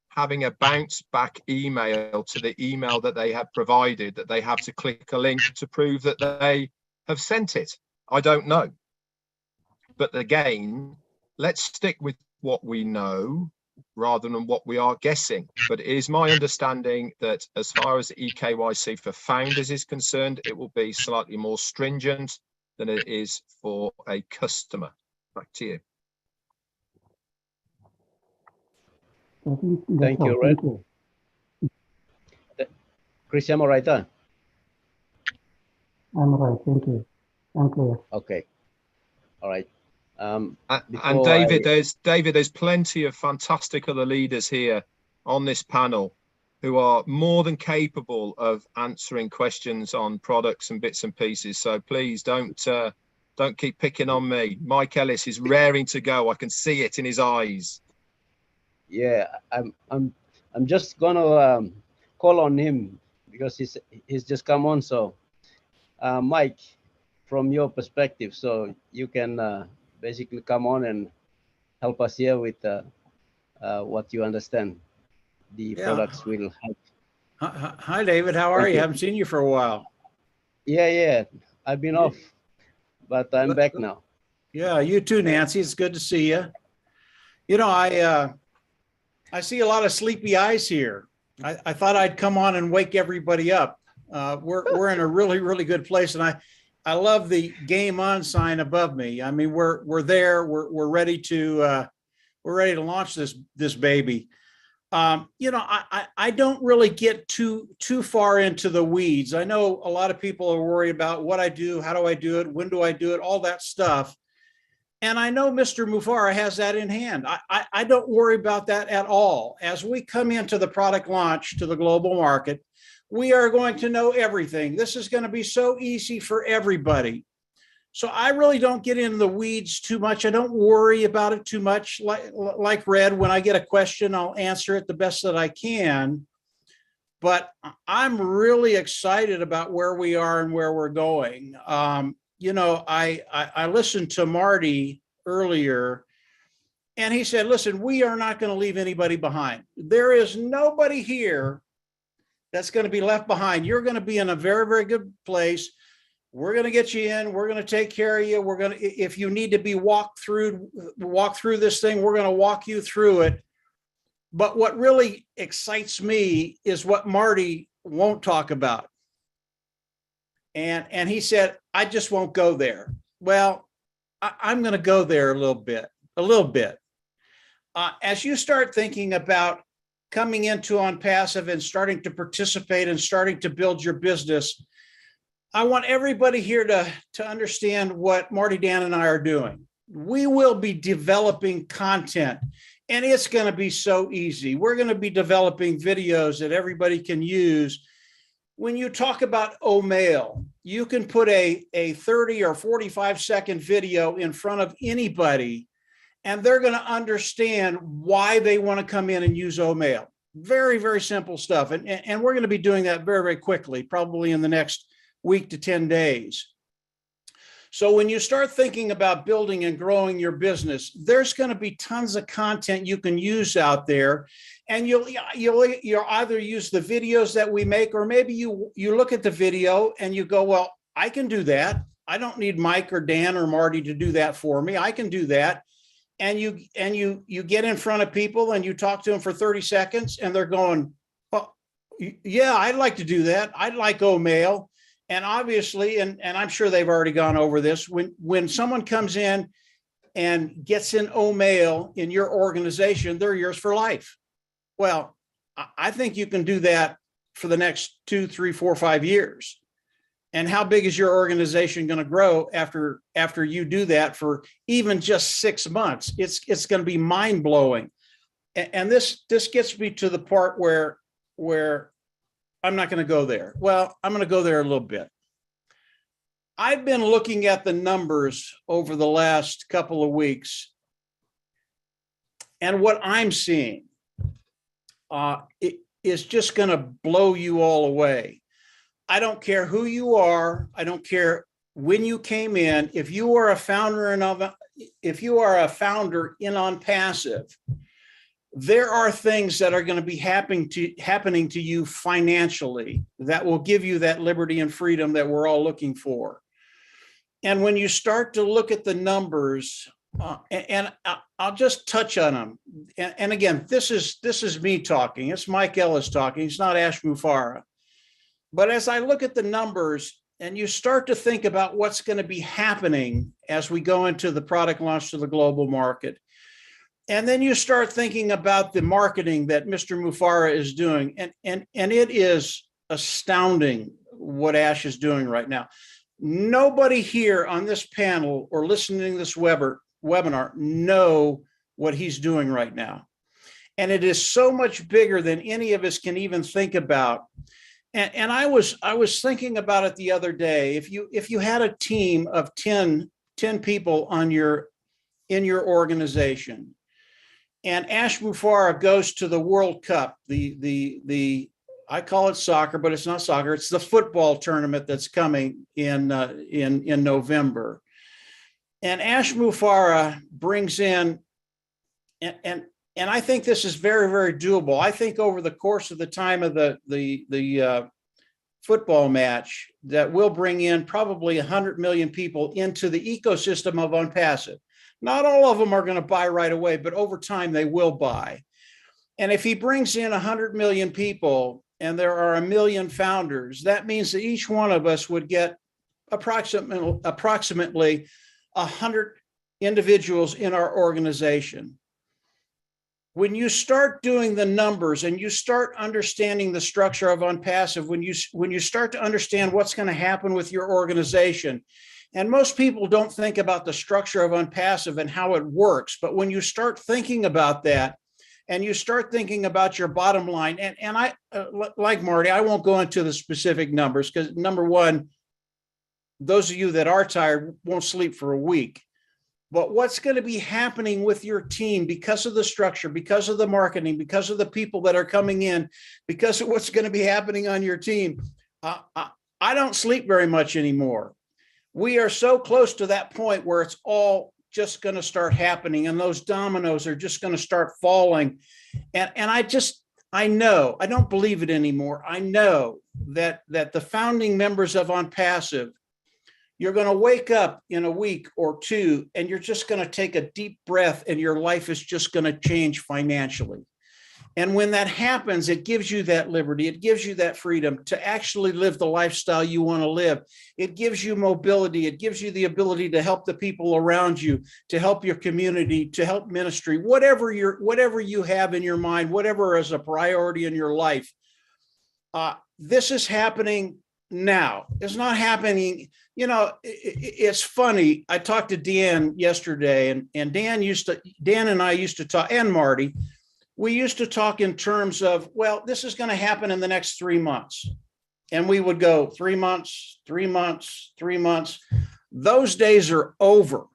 having a bounce back email to the email that they have provided, that they have to click a link to prove that they have sent it. I don't know. But again, let's stick with what we know rather than what we are guessing. But it is my understanding that as far as eKYC for founders is concerned, it will be slightly more stringent than it is for a customer. Back to you.
Thank you, Red. Chris, am I right there?
I'm right, thank you. I'm clear.
Okay. All right.
And David, there's plenty of fantastic other leaders here on this panel who are more than capable of answering questions on products and bits and pieces. So please don't keep picking on me. Mike Ellis is raring to go. I can see it in his eyes.
Yeah, I'm just gonna call on him because he's just come on. So, Mike, from your perspective, so you can basically come on and help us here with what you understand the products will help.
Hi, David. How are you? Haven't seen you for a while.
Yeah. I've been off, but I'm back now.
Yeah, you too, Nancy. It's good to see you. I see a lot of sleepy eyes here. I thought I'd come on and wake everybody up. We're in a really, really good place, and I love the game on sign above me. I mean, we're there. We're ready to launch this baby. I don't really get too far into the weeds. I know a lot of people are worried about what I do, how do I do it, when do I do it, all that stuff. And I know Mr. Mufara has that in hand. I don't worry about that at all. As we come into the product launch to the global market, we are going to know everything. This is going to be so easy for everybody. So I really don't get into the weeds too much. I don't worry about it too much. Like Red, when I get a question, I'll answer it the best that I can. But I'm really excited about where we are and where we're going. I listened to Marty earlier, and he said, listen, we are not going to leave anybody behind. There is nobody here that's going to be left behind. You're going to be in a very, very good place. We're going to get you in. We're going to take care of you. We're going to, if you need to be walk through this thing, we're going to walk you through it. But what really excites me is what Marty won't talk about. And he said, I just won't go there. Well, I'm going to go there a little bit. As you start thinking about coming into OnPassive and starting to participate and starting to build your business, I want everybody here to understand what Marty, Dan, and I are doing. We will be developing content, and it's going to be so easy. We're going to be developing videos that everybody can use. When you talk about OMail, you can put a 30 or 45-second video in front of anybody, and they're going to understand why they want to come in and use OMail. Very, very simple stuff. And we're going to be doing that very, very quickly, probably in the next week to 10 days. So when you start thinking about building and growing your business, there's going to be tons of content you can use out there. And you'll either use the videos that we make, or maybe you look at the video and you go, well, I can do that. I don't need Mike or Dan or Marty to do that for me. I can do that. And you get in front of people and you talk to them for 30 seconds and they're going, well, yeah, I'd like to do that. I'd like OMail. And obviously, and I'm sure they've already gone over this, when someone comes in and gets in OMail in your organization, they're yours for life. Well, I think you can do that for the next 2, 3, 4, 5 years. And how big is your organization going to grow after you do that for even just 6 months? It's going to be mind blowing. And this gets me to the part where I'm not going to go there. Well, I'm going to go there a little bit. I've been looking at the numbers over the last couple of weeks, and what I'm seeing it is just going to blow you all away. I don't care who you are. I don't care when you came in. If you are a founder in OnPassive, there are things that are going to be happening to you financially that will give you that liberty and freedom that we're all looking for. And when you start to look at the numbers, and I'll just touch on them. And again, this is me talking. It's Mike Ellis talking. It's not Ash Mufara. But as I look at the numbers and you start to think about what's going to be happening as we go into the product launch to the global market, and then you start thinking about the marketing that Mr. Mufara is doing, and it is astounding what Ash is doing right now. Nobody here on this panel or listening to this webinar know what he's doing right now. And it is so much bigger than any of us can even think about. And I was thinking about it the other day. If you had a team of 10 people in your organization, and Ash Mufara goes to the World Cup, the I call it soccer, but it's not soccer. It's the football tournament that's coming in November. And Ash Mufara brings in, and I think this is very, very doable. I think over the course of the time of the football match, that we'll bring in probably 100 million people into the ecosystem of OnPassive. Not all of them are going to buy right away, but over time they will buy. And if he brings in 100 million people and there are 1 million founders, that means that each one of us would get approximately 100 individuals in our organization. when you start doing the numbers and you start understanding the structure of unpassive, when you start to understand what's going to happen with your organization, and most people don't think about the structure of unpassive and how it works, but when you start thinking about that and you start thinking about your bottom line, and I, like Marty, I won't go into the specific numbers because number one, those of you that are tired won't sleep for a week. But what's going to be happening with your team because of the structure, because of the marketing, because of the people that are coming in, because of what's going to be happening on your team, I don't sleep very much anymore. We are so close to that point where it's all just going to start happening and those dominoes are just going to start falling. And I know, I don't believe it anymore. I know that the founding members of OnPassive, you're going to wake up in a week or two, and you're just going to take a deep breath and your life is just going to change financially. And when that happens, it gives you that liberty. It gives you that freedom to actually live the lifestyle you want to live. It gives you mobility. It gives you the ability to help the people around you, to help your community, to help ministry, whatever you have in your mind, whatever is a priority in your life. This is happening now. It's not happening. You know, it's funny. I talked to Dan yesterday, and Dan and I used to talk, and Marty, we used to talk in terms of, well, this is going to happen in the next 3 months. And we would go 3 months, 3 months, 3 months. Those days are over.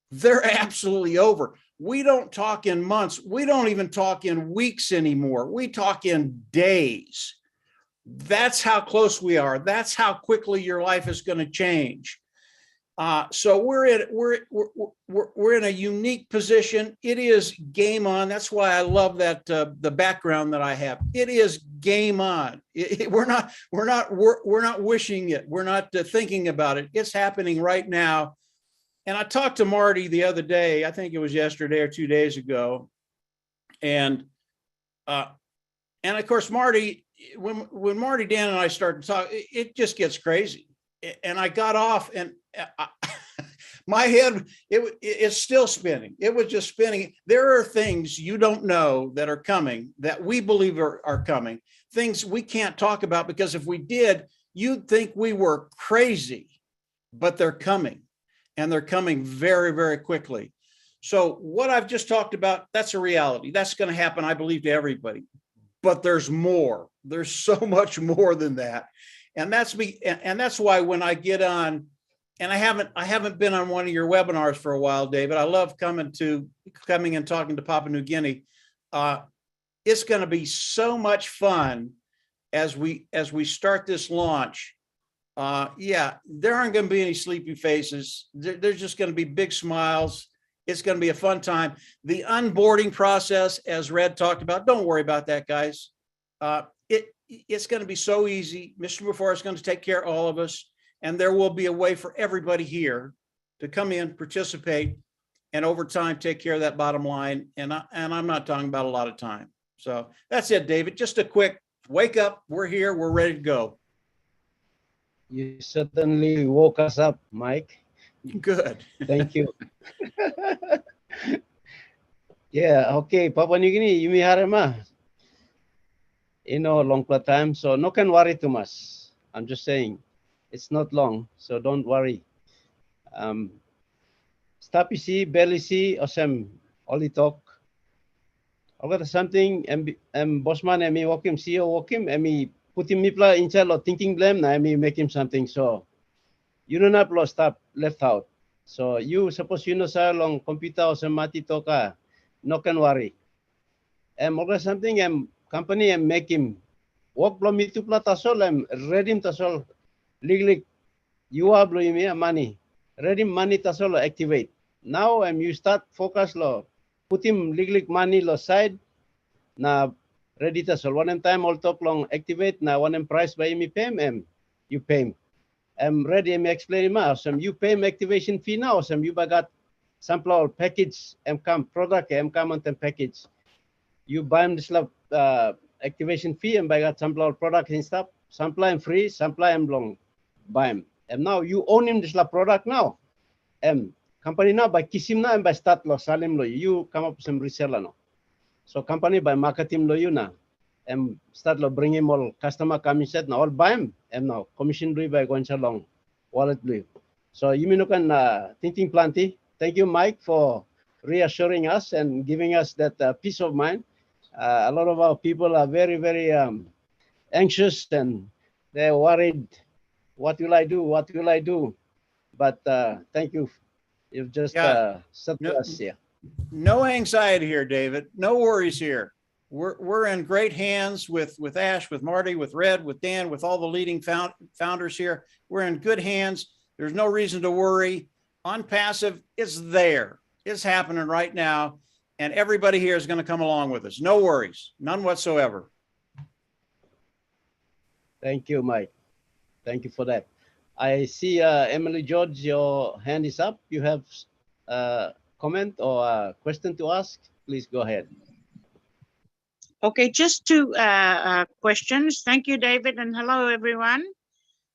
They're absolutely over. We don't talk in months. We don't even talk in weeks anymore. We talk in days. That's how close we are. That's how quickly your life is going to change. So we're in a unique position. It is game on. That's why I love that the background that I have. It is game on. We're not wishing it. We're not thinking about it. It's happening right now. And I talked to Marty the other day. I think it was yesterday or 2 days ago, and of course Marty. When Marty, Dan, and I started to talk, it just gets crazy. And I got off, and my head, it's still spinning. It was just spinning. There are things you don't know that are coming that we believe are coming, things we can't talk about because if we did, you'd think we were crazy, but they're coming, and they're coming very, very quickly. So what I've just talked about, that's a reality. That's going to happen, I believe, to everybody. But there's more. There's so much more than that. And that's me. And that's why when I get on, and I haven't been on one of your webinars for a while, David. I love coming and talking to Papua New Guinea. It's going to be so much fun as we start this launch. Yeah, there aren't going to be any sleepy faces. There's just going to be big smiles. It's going to be a fun time. The onboarding process, as Red talked about, don't worry about that, guys. It's going to be so easy. Mr. Mufor is going to take care of all of us, and there will be a way for everybody here to come in, participate, and over time take care of that bottom line. And I'm not talking about a lot of time. So that's it, David. Just a quick wake up. We're here. We're ready to go.
You certainly woke us up, Mike.
Good.
Thank you. Yeah, okay. Papua New Guinea, you may have long time, so no can worry too much. I'm just saying, it's not long, so don't worry. Stop see, barely see, or some only talk. I got something, and bossman, and me walk him, CEO walk him, and me put him in charge of thinking blame, and me make him something. So you don't have lost up, left out. So you suppose sir long computer or some mati toka, no can worry. And I something company and make him work blow me to platasol and ready him tasol legally. You are blowing me money. Ready money tasol activate. Now you start focus law. Put him legally money lo side. Na ready tasol. One time all talk long activate. Na one price by me pay him. You pay him. I'm ready to explain more. Some you pay activation fee now. Some you got sample package come product come on package. You buy them this activation fee and buy got sample product and stuff. Sample and free, sample and long buy them. And now you own him this product now. Company now by kiss him now and by start lo salim lo. You come up with some reseller now. So company by marketing lo yuna. Start lo bring him all customer coming set na all buy him. Now commission do by going along wallet blue. So you mean can thinking plenty. Thank you, Mike, for reassuring us and giving us that peace of mind. A lot of our people are very, very anxious and they're worried. What will I do? What will I do? But thank you. You've just said to us here.
No anxiety here, David. No worries here. We're in great hands with Ash, with Marty, with Red, with Dan, with all the leading founders here. We're in good hands. There's no reason to worry. On passive, it's there. It's happening right now. And everybody here is going to come along with us. No worries, none whatsoever.
Thank you, Mike. Thank you for that. I see Emily George, your hand is up. You have a comment or a question to ask? Please go ahead.
Okay, just two questions. Thank you, David, and hello, everyone.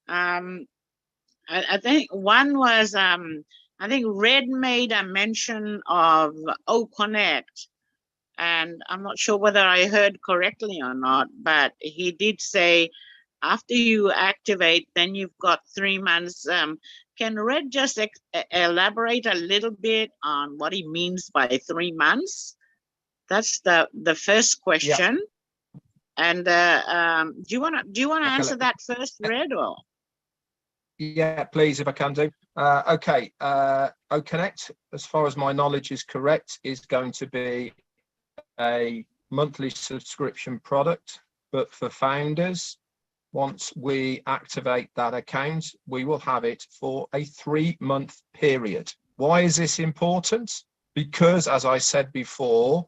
I think one was, I think Red made a mention of O-Connect, and I'm not sure whether I heard correctly or not, but he did say after you activate, then you've got 3 months. Can Red just elaborate a little bit on what he means by 3 months? That's the first question. Yeah. And do you want to answer that first, Red, or?
Yeah, please, if I can do. Okay, O-Connect, as far as my knowledge is correct, is going to be a monthly subscription product, but for founders, once we activate that account, we will have it for a 3-month period. Why is this important? Because, as I said before,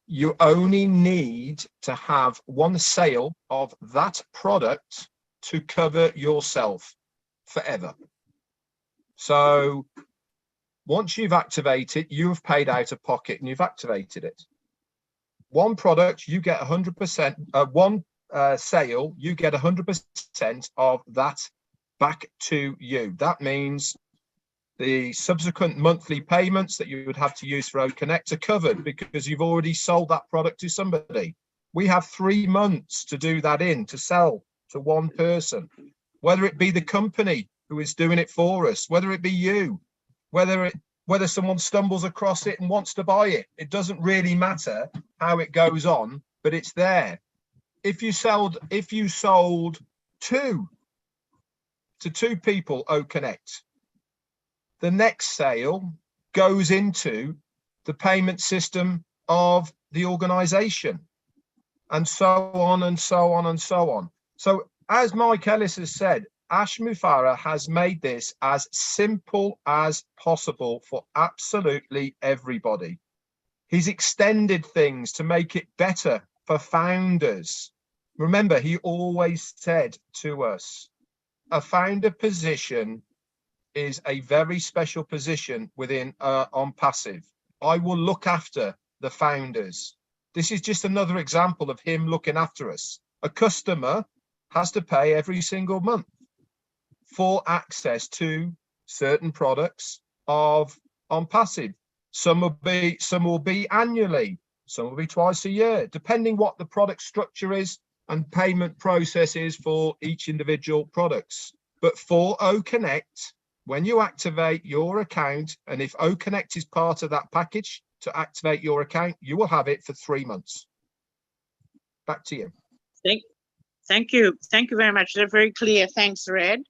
you only need to have 1 sale of that product to cover yourself forever. So once you've activated, you've paid out of pocket and you've activated it. 1 product, you get 100%, 1 sale, you get 100% of that back to you. That means the subsequent monthly payments that you would have to use for O-Connect are covered because you've already sold that product to somebody. We have 3 months to do that to sell to 1 person, whether it be the company who is doing it for us, whether it be you, whether someone stumbles across it and wants to buy it. It doesn't really matter how it goes on, but it's there. If you sold 2 to 2 people O-Connect, the next sale goes into the payment system of the organization, and so on and so on and so on. So as Mike Ellis has said, Ash Mufareh has made this as simple as possible for absolutely everybody. He's extended things to make it better for founders. Remember, he always said to us, a founder position is a very special position within on passive. I will look after the founders. This is just another example of him looking after us. A customer has to pay every single month for access to certain products on passive. Some will be annually, some will be twice a year, depending what the product structure is and payment process is for each individual products. But for O-Connect, when you activate your account, and if O-Connect is part of that package to activate your account, you will have it for 3 months. Back to you.
Thank you. Thank you very much. They're very clear. Thanks, Red.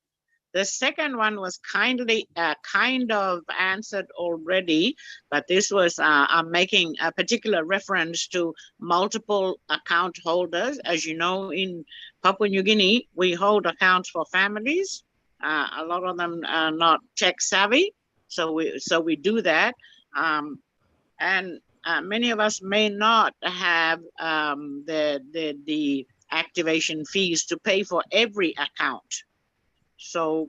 The second one was kind of answered already, but this was I'm making a particular reference to multiple account holders. As you know, in Papua New Guinea, we hold accounts for families. A lot of them are not tech savvy, so we do that. And many of us may not have the activation fees to pay for every account. So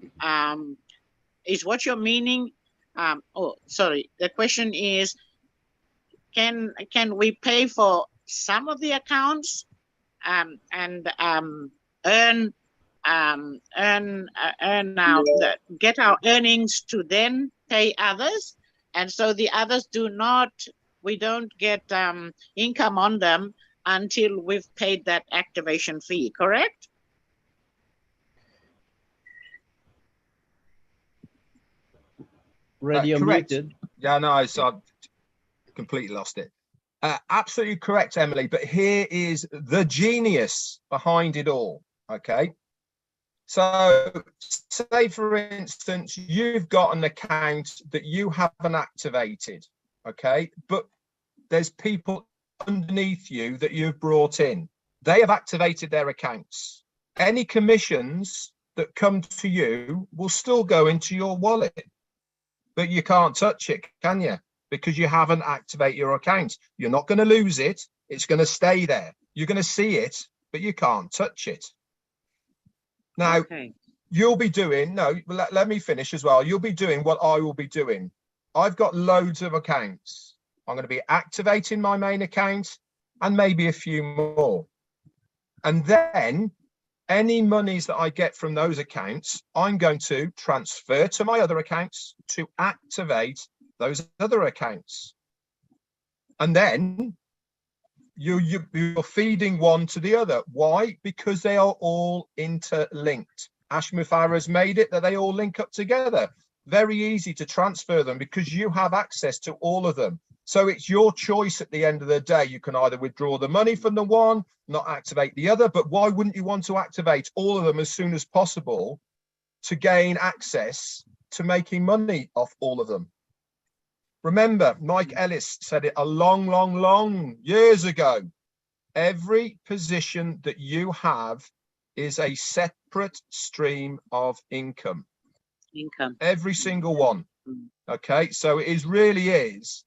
is what you're meaning? Oh, sorry. The question is, can we pay for some of the accounts and earn get our earnings to then pay others, and so the others do not we don't get income on them until we've paid that activation fee, correct?
Radio
correct.
muted.
Yeah, no, I completely lost it. Absolutely correct, Emily. But here is the genius behind it all. Okay. So say, for instance, you've got an account that you haven't activated. Okay. But there's people underneath you that you've brought in. They have activated their accounts. Any commissions that come to you will still go into your wallet, but you can't touch it, can you? Because you haven't activated your account. You're not going to lose it. It's going to stay there. You're going to see it, but you can't touch it. Now, you'll be doing, let me finish as well. You'll be doing what I will be doing. I've got loads of accounts. I'm going to be activating my main account and maybe a few more. And then any monies that I get from those accounts, I'm going to transfer to my other accounts to activate those other accounts. And then you're feeding one to the other. Why? Because they are all interlinked. Ash Mufareh has made it that they all link up together. Very easy to transfer them because you have access to all of them. So it's your choice at the end of the day. You can either withdraw the money from the one, not activate the other, but why wouldn't you want to activate all of them as soon as possible to gain access to making money off all of them? Remember, Mike Ellis said it a long years ago. Every position that you have is a separate stream of income. Every single one. Okay, so it really is.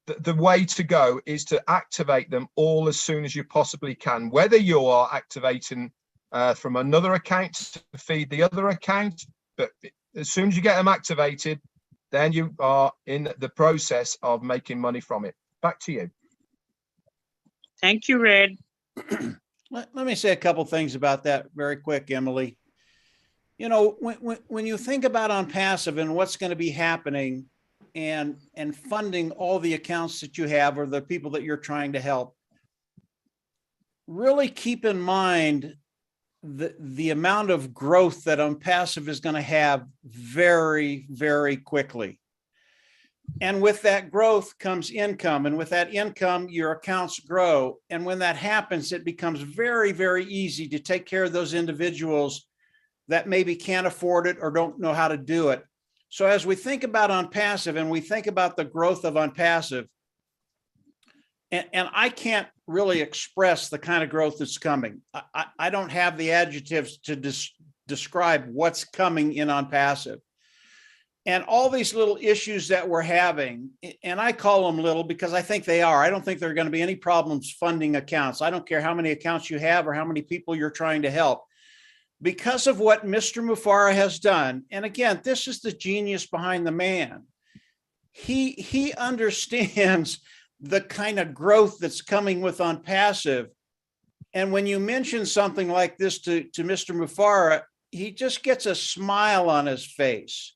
The way to go is to activate them all as soon as you possibly can, whether you are activating from another account to feed the other account, but as soon as you get them activated, then you are in the process of making money from it. Back to you.
Thank you, Red.
Let me say a couple things about that very quick, Emily. You know, when you think about OnPassive and what's going to be happening and funding all the accounts that you have or the people that you're trying to help, really keep in mind the amount of growth that OnPassive is going to have very, very quickly. And with that growth comes income. And with that income, your accounts grow. And when that happens, it becomes very, very easy to take care of those individuals that maybe can't afford it or don't know how to do it. So as we think about OnPassive and we think about the growth of OnPassive, and I can't really express the kind of growth that's coming. I don't have the adjectives to describe what's coming in OnPassive. And all these little issues that we're having, and I call them little because I think they are. I don't think there are going to be any problems funding accounts. I don't care how many accounts you have or how many people you're trying to help. Because of what Mr. Mufareh has done, and again, this is the genius behind the man. He understands the kind of growth that's coming with OnPassive. And when you mention something like this to Mr. Mufareh, he just gets a smile on his face,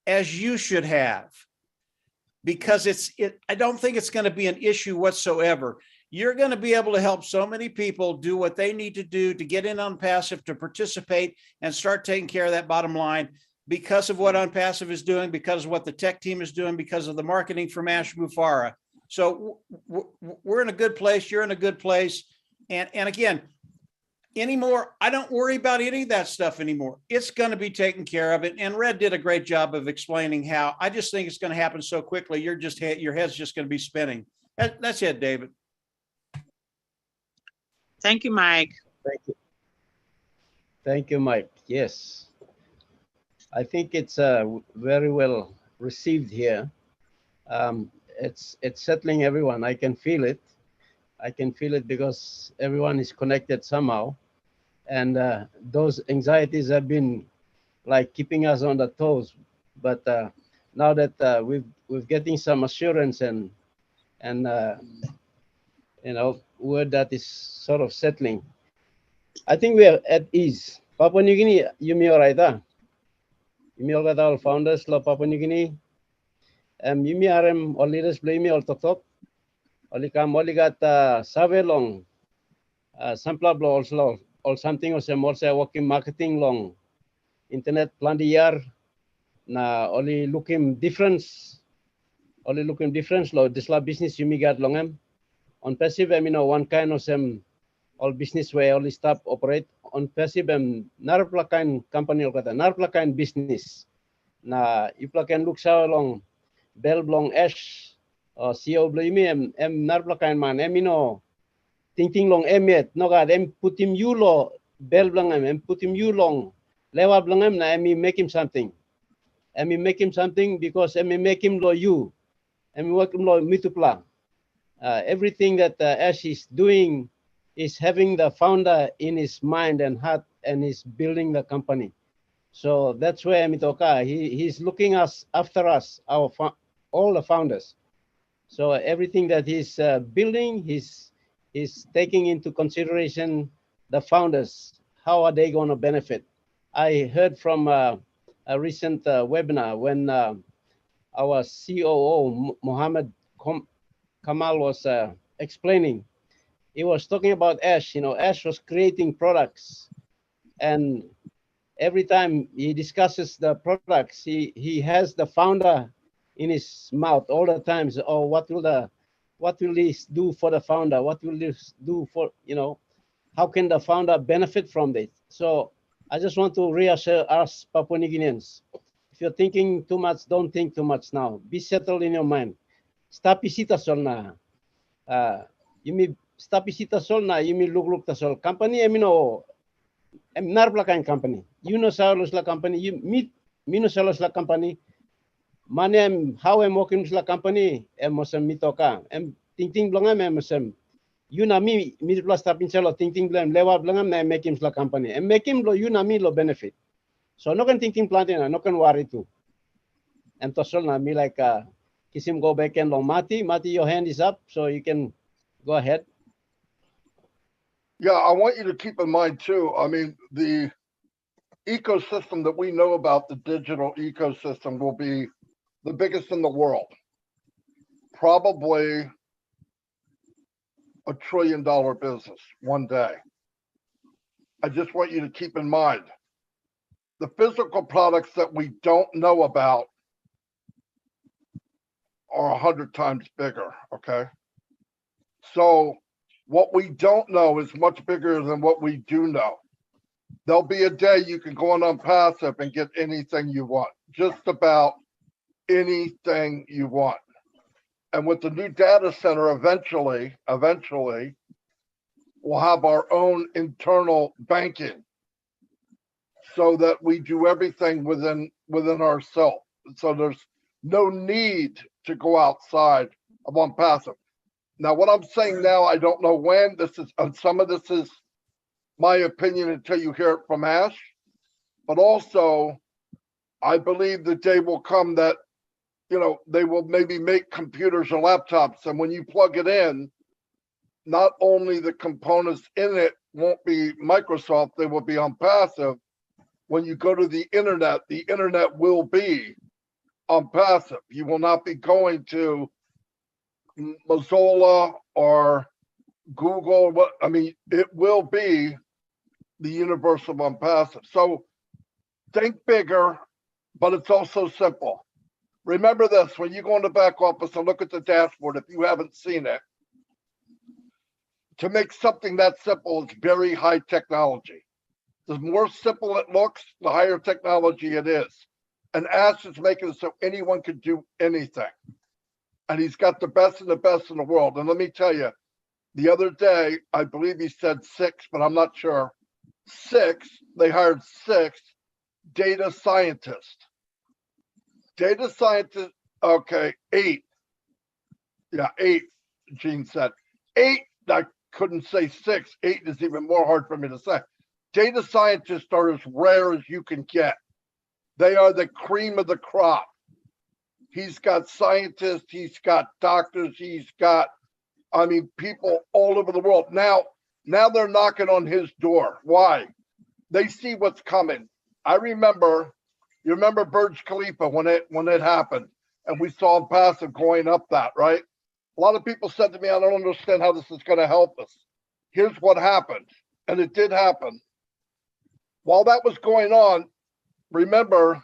as you should have, because I don't think it's going to be an issue whatsoever. You're going to be able to help so many people do what they need to do to get in OnPassive, to participate and start taking care of that bottom line because of what OnPassive is doing, because of what the tech team is doing, because of the marketing from Ash Mufareh. So we're in a good place. You're in a good place. And again, anymore, I don't worry about any of that stuff anymore. It's going to be taken care of. And Red did a great job of explaining how. I just think it's going to happen so quickly. Your head's just going to be spinning. That's it, David.
Thank you, Mike.
Thank you. Thank you, Mike. Yes. I think it's very well received here. It's settling everyone. I can feel it. I can feel it because everyone is connected somehow. And those anxieties have been like keeping us on the toes. But now that we're getting some assurance and you know, word that is sort of settling, I think we are at ease. Papua New Guinea, Yumi Oraita. Yumi Oraita, all founders of Papua New Guinea. Yumi arem all leaders blame me all top. Only come only got survey long, sample blow also or something also working marketing long, internet plan the year. Na only looking difference, lo this la business Yumi got long on passive one kind of some all business way only stop operate on passive narpla kind company or kata narpla kind business. Na ipla can look sa long bell blong ash or CO blame narpla kind man ting long emet no god put him you lo bell blong put him you long lewa blong na make him something make him something because make him lo you work him lo mitupla everything that Ash is doing is having the founder in his mind and heart and he's building the company. So that's where Mitoka, he's looking after us, all the founders. So everything that he's building, he's taking into consideration the founders. How are they going to benefit? I heard from a recent webinar when our COO, Mohammed Kamal was explaining. He was talking about Ash. Ash was creating products, and every time he discusses the products, he has the founder in his mouth all the times. Oh, what will this do for the founder? What will this do for how can the founder benefit from this? So I just want to reassure us Papua New Guineans. If you're thinking too much, don't think too much now. Be settled in your mind. Stop isita sol na. Yumi stop isita sol na. Yumi look ta sol. Company narpla kain company. Salos la company. You meet salos la company. Mane how working la company. Mosem mitoka. Ting blongam mosem. Mi plus tapin salo ting blam lewa blongam na make him la company. Make him lo mi lo benefit. So no can ting planting na no can worry too. To sol na me like Kisim go back and long Mati. Mati, your hand is up, so you can go ahead.
Yeah, I want you to keep in mind too. I mean, the ecosystem that we know about, the digital ecosystem, will be the biggest in the world. Probably $1 trillion business one day. I just want you to keep in mind the physical products that we don't know about are 100 times bigger, okay? So what we don't know is much bigger than what we do know. There'll be a day you can go on Passive and get anything you want, just about anything you want. And with the new data center, eventually, we'll have our own internal banking so that we do everything within ourselves. So there's no need to go outside of Passive. Now, what I'm saying now, I don't know when this is, and some of this is my opinion until you hear it from Ash, but also I believe the day will come that, they will maybe make computers or laptops, and when you plug it in, not only the components in it won't be Microsoft, they will be on Passive. When you go to the internet will be on Passive. You will not be going to Mozilla or Google. It will be the universal on Passive. So think bigger, but it's also simple. Remember this, when you go in the back office and look at the dashboard, if you haven't seen it, to make something that simple, it's very high technology. The more simple it looks, the higher technology it is. And Ash is making it so anyone can do anything. And he's got the best of the best in the world. And let me tell you, the other day, I believe he said 6, but I'm not sure. They hired 6 data scientists. Okay, 8. Yeah, 8, Gene said. 8, I couldn't say 6. 8 is even more hard for me to say. Data scientists are as rare as you can get. They are the cream of the crop. He's got scientists, he's got doctors, he's got, people all over the world. Now they're knocking on his door. Why? They see what's coming. You remember Burj Khalifa when it happened, and we saw him passive going up that, right? A lot of people said to me, I don't understand how this is going to help us. Here's what happened, and it did happen. While that was going on, remember,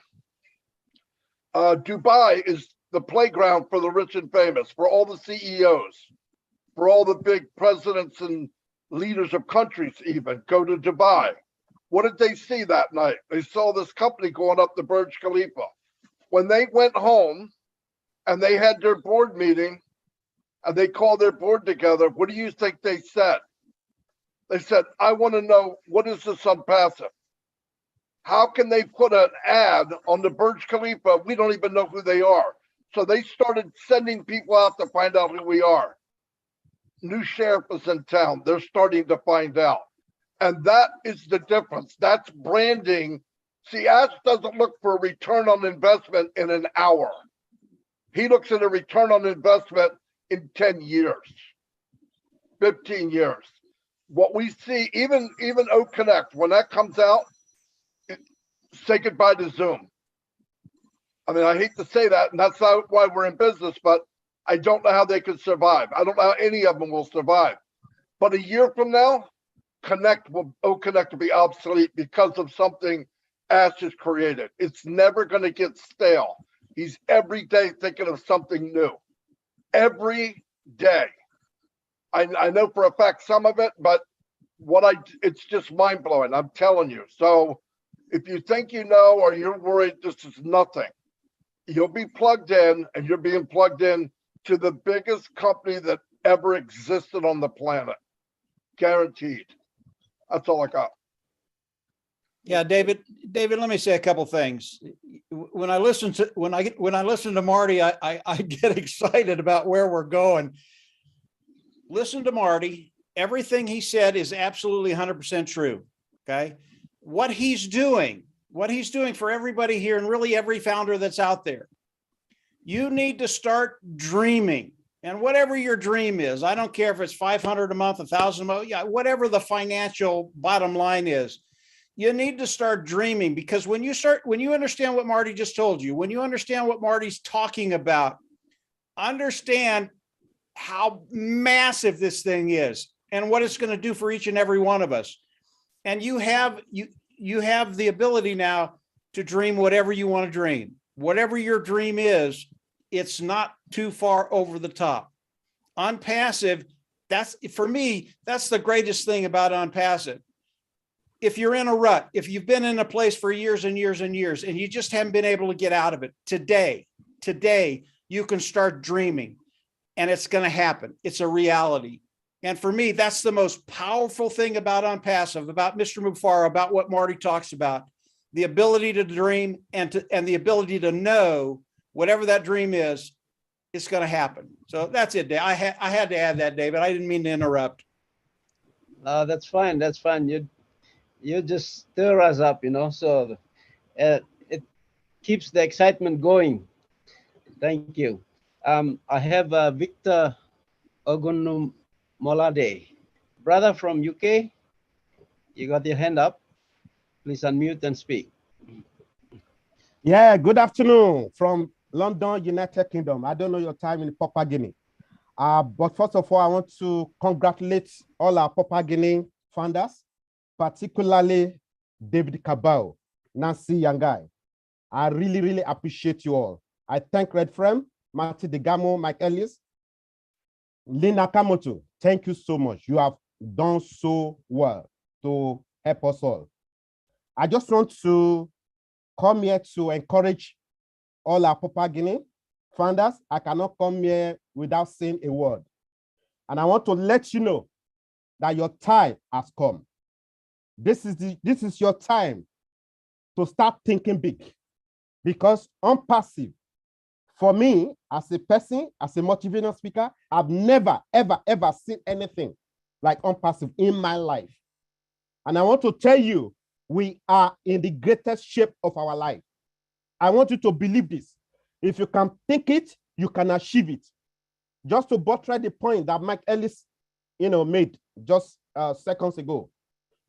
Dubai is the playground for the rich and famous, for all the CEOs, for all the big presidents and leaders of countries even go to Dubai. What did they see that night? They saw this company going up the Burj Khalifa. When they went home and they had their board meeting and they called their board together, what do you think they said? They said, I want to know, what is this on passive? How can they put an ad on the Burj Khalifa? We don't even know who they are. So they started sending people out to find out who we are. New sheriff is in town. They're starting to find out. And that is the difference. That's branding. See, Ash doesn't look for a return on investment in an hour. He looks at a return on investment in 10 years, 15 years. What we see, even O Connect, when that comes out, say goodbye to Zoom. I mean, I hate to say that, and that's not why we're in business, but I don't know how they could survive. I don't know how any of them will survive. But a year from now, Connect will be obsolete because of something Ash has created. It's never going to get stale. He's every day thinking of something new. Every day. I know for a fact some of it, but it's just mind blowing. I'm telling you. So if you think you know or you're worried, this is nothing. You'll be plugged in, and you're being plugged in to the biggest company that ever existed on the planet. Guaranteed. That's all I got.
Yeah, David, let me say a couple things. When I listen to Marty, I get excited about where we're going. Listen to Marty. Everything he said is absolutely 100% true. Okay. What he's doing for everybody here and really every founder that's out there, you need to start dreaming. And whatever your dream is, I don't care if it's 500 a month, 1,000 a month, yeah, whatever the financial bottom line is, you need to start dreaming, because when you understand what Marty just told you, when you understand what Marty's talking about, understand how massive this thing is and what it's going to do for each and every one of us. And you have the ability now to dream whatever you want to dream. Whatever your dream is, it's not too far over the top. On passive, for me, that's the greatest thing about on passive. If you're in a rut, if you've been in a place for years and years and years, and you just haven't been able to get out of it, today, you can start dreaming, and it's going to happen. It's a reality. And for me, that's the most powerful thing about on passive, about Mr. Mufara, about what Marty talks about, the ability to dream and the ability to know whatever that dream is, it's going to happen. So that's it, Dave. I had to add that, David. I didn't mean to interrupt.
That's fine. That's fine. You just stir us up, so it keeps the excitement going. Thank you. I have Victor Ogunumolade, brother from UK. You got your hand up. Please unmute and speak.
Yeah, good afternoon from London, United Kingdom. I don't know your time in Papua Guinea. But first of all, I want to congratulate all our Papua Guinea founders, particularly David Kabao, Nancy Yangai. I really, really appreciate you all. I thank Red Frame, Marty Degamo, Mike Ellis, Lina Kamoto. Thank you so much. You have done so well to help us all. I just want to come here to encourage all our Papua Guinea founders. I cannot come here without saying a word. And I want to let you know that your time has come. This is your time to start thinking big, because on passive, for me, as a person, as a motivational speaker, I've never, ever, ever seen anything like on passive in my life. And I want to tell you, we are in the greatest shape of our life. I want you to believe this. If you can think it, you can achieve it. Just to buttress the point that Mike Ellis, made just seconds ago.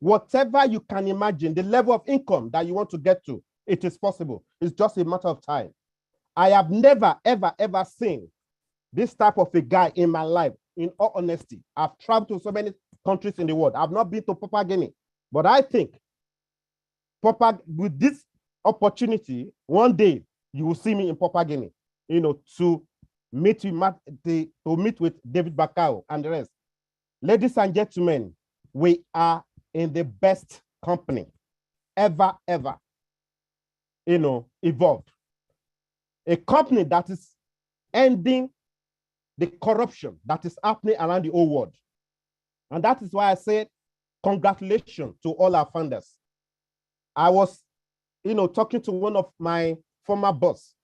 Whatever you can imagine, the level of income that you want to get to, it is possible. It's just a matter of time. I have never, ever seen this type of a guy in my life, in all honesty. I've traveled to so many countries in the world. I've not been to Papua Guinea, but I think with this opportunity, one day you will see me in Papua Guinea, to meet with David Bakao and the rest. Ladies and gentlemen, we are in the best company ever, evolved. A company that is ending the corruption that is happening around the whole world. And that is why I said, congratulations to all our founders. I was, talking to one of my former boss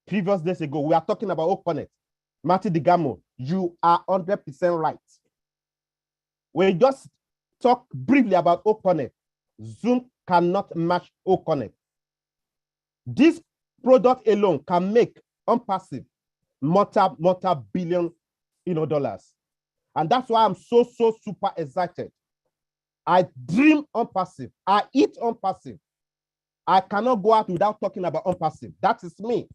previous days ago. We are talking about Oconet. Marty Digamo, you are 100% right. We just talk briefly about Oconet. Zoom cannot match Oconet. This product alone can make unpassive multi-billion dollars. And that's why I'm so super excited. I dream unpassive. I eat unpassive. I cannot go out without talking about unpassive. That is me.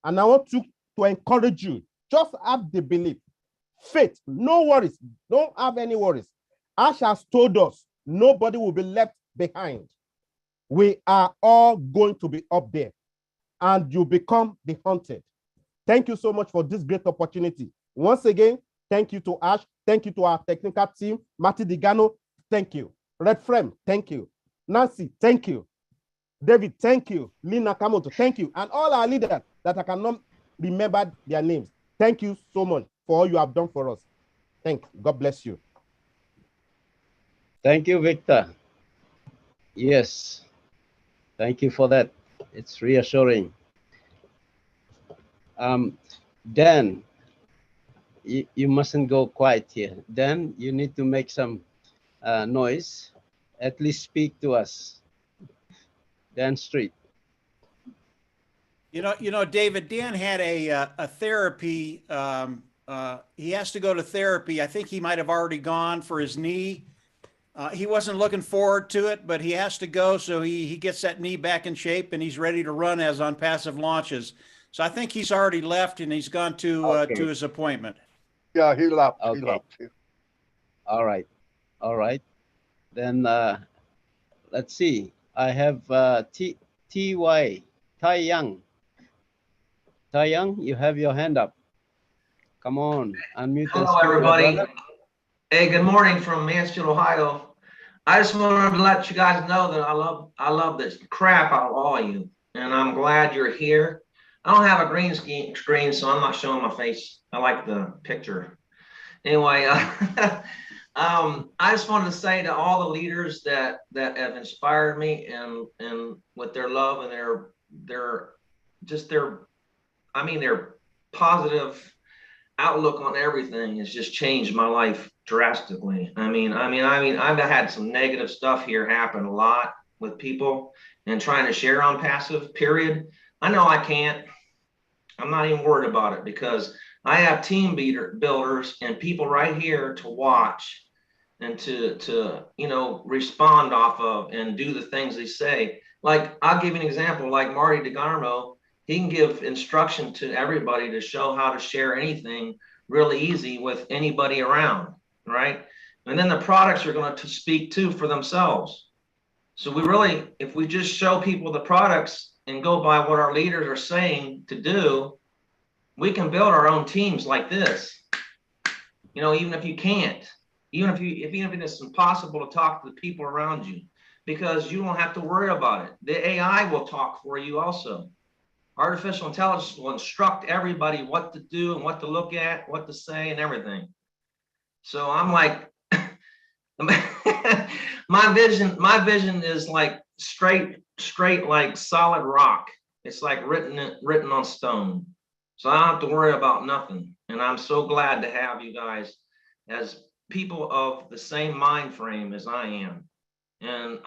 And I want to encourage you. Just have the belief. Faith. No worries. Don't have any worries. Ash has told us nobody will be left behind. We are all going to be up there. And you become the hunted. Thank you so much for this great opportunity. Once again, thank you to Ash. Thank you to our technical team. Marty Digano, thank you. Red Frame, thank you. Nancy, thank you. David, thank you. Lina Kamoto, thank you. And all our leaders that I cannot remember their names. Thank you so much for all you have done for us. Thank you. God bless you.
Thank you, Victor. Yes. Thank you for that. It's reassuring. Dan, you mustn't go quiet here. Dan, you need to make some noise. At least speak to us. Dan Street.
David, Dan had a therapy. He has to go to therapy. I think he might have already gone for his knee. He wasn't looking forward to it, but he has to go so he gets that knee back in shape and he's ready to run as on passive launches. So I think he's already left and he's gone to his appointment.
Yeah, he left.
Okay.
He left.
All right. Then let's see. I have T.Y. Tai Young. Tai Young, you have your hand up. Come on, unmute.
Hello, everybody. Hey, good morning from Mansfield, Ohio. I just wanted to let you guys know that I love this crap out of all of you, and I'm glad you're here. I don't have a green screen, so I'm not showing my face. I like the picture. Anyway, I just wanted to say to all the leaders that have inspired me and with their love and their positive outlook on everything has just changed my life drastically. I mean, I've had some negative stuff here happen a lot with people and trying to share on passive, period. I know I can't. I'm not even worried about it because I have team builders and people right here to watch and to respond off of and do the things they say. Like, I'll give you an example, like Marty DeGarmo, he can give instruction to everybody to show how to share anything really easy with anybody around, right? And then the products are going to speak too for themselves. So we really, if we just show people the products and go by what our leaders are saying to do, we can build our own teams like this. Even if you can't, even if it's impossible to talk to the people around you, because you don't have to worry about it. The AI will talk for you also. Artificial intelligence will instruct everybody what to do and what to look at, what to say and everything. So I'm like, my vision is like straight like solid rock. It's like written on stone. So I don't have to worry about nothing. And I'm so glad to have you guys as people of the same mind frame as I am. And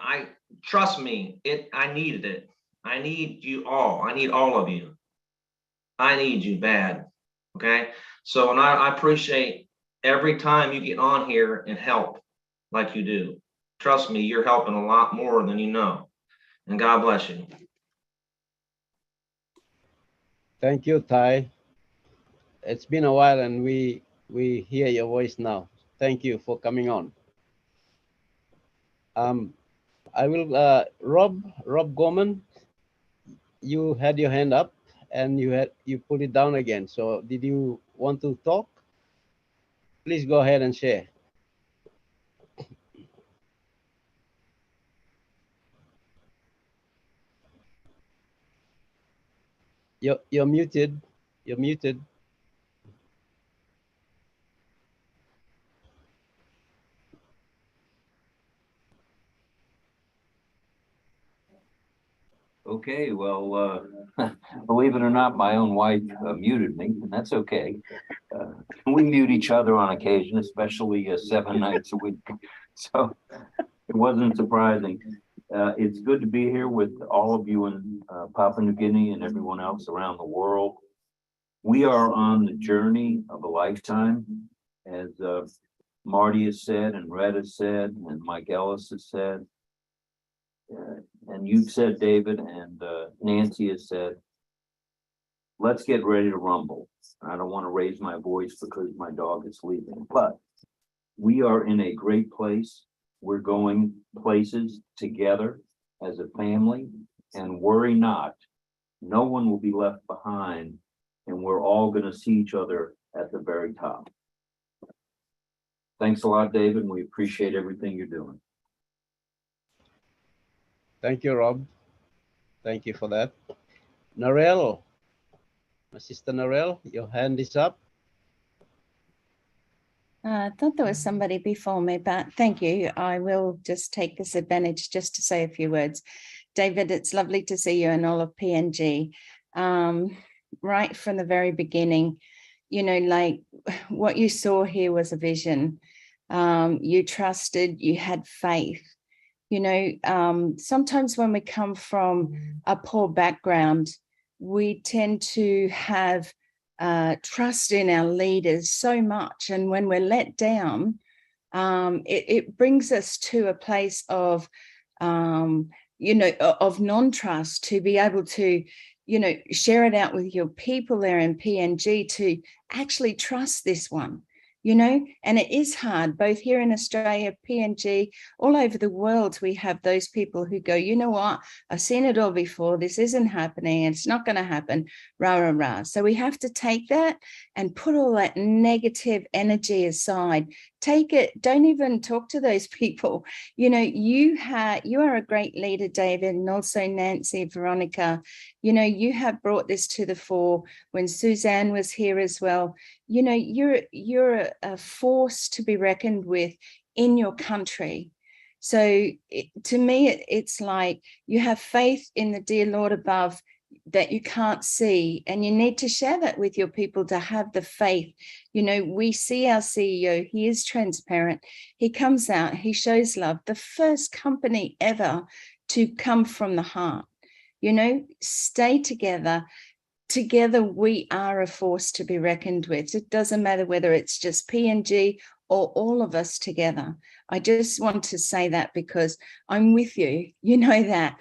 trust me, I needed it. I need you all. I need all of you. I need you bad. Okay. So, and I appreciate every time you get on here and help like you do. Trust me, you're helping a lot more than you know. And God bless you.
Thank you, Ty. It's been a while and we hear your voice now. Thank you for coming on. I will, Rob Gorman, you had your hand up and you put it down again. So did you want to talk? Please go ahead and share. You're muted. You're muted.
Okay, well, believe it or not, my own wife muted me, and that's okay. We mute each other on occasion, especially 7 nights a week. So it wasn't surprising. It's good to be here with all of you in Papua New Guinea and everyone else around the world. We are on the journey of a lifetime, as Marty has said, and Red has said, and Mike Ellis has said. And you've said, David, and Nancy has said, let's get ready to rumble. I don't want to raise my voice because my dog is sleeping, but we are in a great place. We're going places together as a family, and worry not, no one will be left behind, and we're all going to see each other at the very top. Thanks a lot, David, and we appreciate everything you're doing.
Thank you, Rob. Thank you for that. Narelle, my sister Narelle, your hand is up.
I thought there was somebody before me, but thank you. I will just take this advantage just to say a few words. David, it's lovely to see you and all of PNG. Right from the very beginning, you know, like what you saw here was a vision. You trusted, you had faith. You know, sometimes when we come from a poor background, we tend to have trust in our leaders so much. And when we're let down, it brings us to a place of, you know, of non-trust, to be able to, you know, share it out with your people there in PNG to actually trust this one. You know, and it is hard, both here in Australia, PNG, all over the world. We have those people who go, you know what, I've seen it all before. This isn't happening. It's not going to happen. Rah, rah, rah. So we have to take that and put all that negative energy aside. Take it. Don't even talk to those people. You know, you are a great leader, David, and also Nancy, Veronica. You know, you have brought this to the fore when Suzanne was here as well. You know, you're a force to be reckoned with in your country. So to me, it's like you have faith in the dear Lord above that you can't see, and you need to share that with your people to have the faith. You know, we see our CEO, he is transparent. He comes out, he shows love. The first company ever to come from the heart. You know, stay together. Together, we are a force to be reckoned with. It doesn't matter whether it's just PNG or all of us together. I just want to say that because I'm with you. You know that.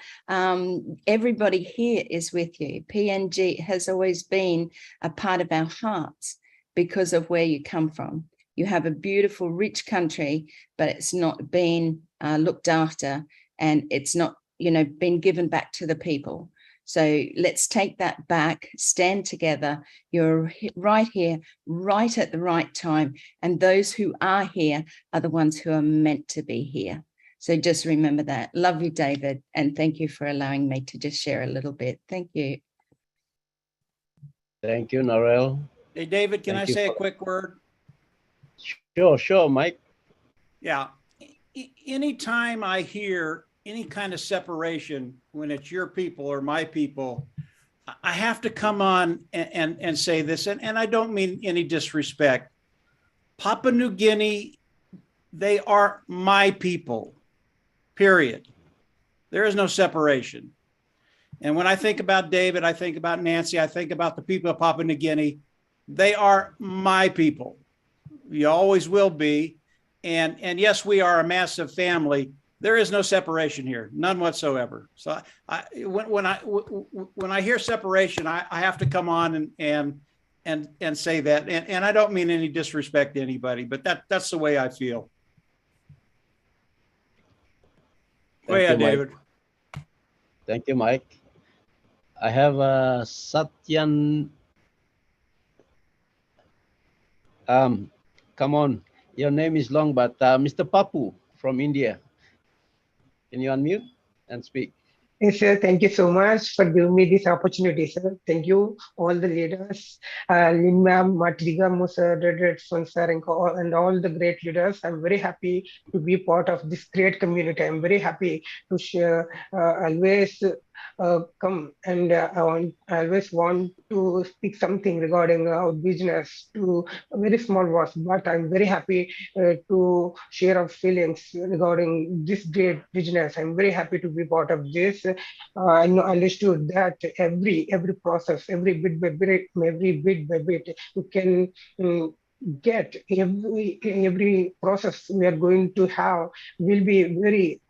Everybody here is with you. PNG has always been a part of our hearts because of where you come from. You have a beautiful, rich country, but it's not been looked after, and it's not, you know, been given back to the people. So let's take that back, stand together. You're right here, right at the right time. And those who are here are the ones who are meant to be here. So just remember that. Love you, David. And thank you for allowing me to just share a little bit. Thank you.
Thank you, Narelle.
Hey, David, can I say a quick word?
Sure, Mike.
Yeah. Anytime I hear any kind of separation, when it's your people or my people, I have to come on and say this, and I don't mean any disrespect. Papua New Guinea, they are my people, period. There is no separation. And when I think about David, I think about Nancy, I think about the people of Papua New Guinea. They are my people. You always will be. And yes, we are a massive family, There is no separation here, none whatsoever. So when I hear separation, I have to come on and say that, and I don't mean any disrespect to anybody, but that's the way I feel. Go ahead, David.
Thank you, Mike. I have Satyan. Come on, your name is long, but Mr. Papu from India. Can you unmute and speak?
Yes, sir. Thank you so much for giving me this opportunity, sir. Thank you, all the leaders, Lin ma'am, Matriga, Musa, Redson, sir, and all the great leaders. I'm very happy to be part of this great community. I'm very happy to share, always come and I always want to speak something regarding our business to a very small voice, but I'm very happy to share our feelings regarding this great business. I'm very happy to be part of this. I understood that every process, every bit by bit, you can get every process we are going to have will be very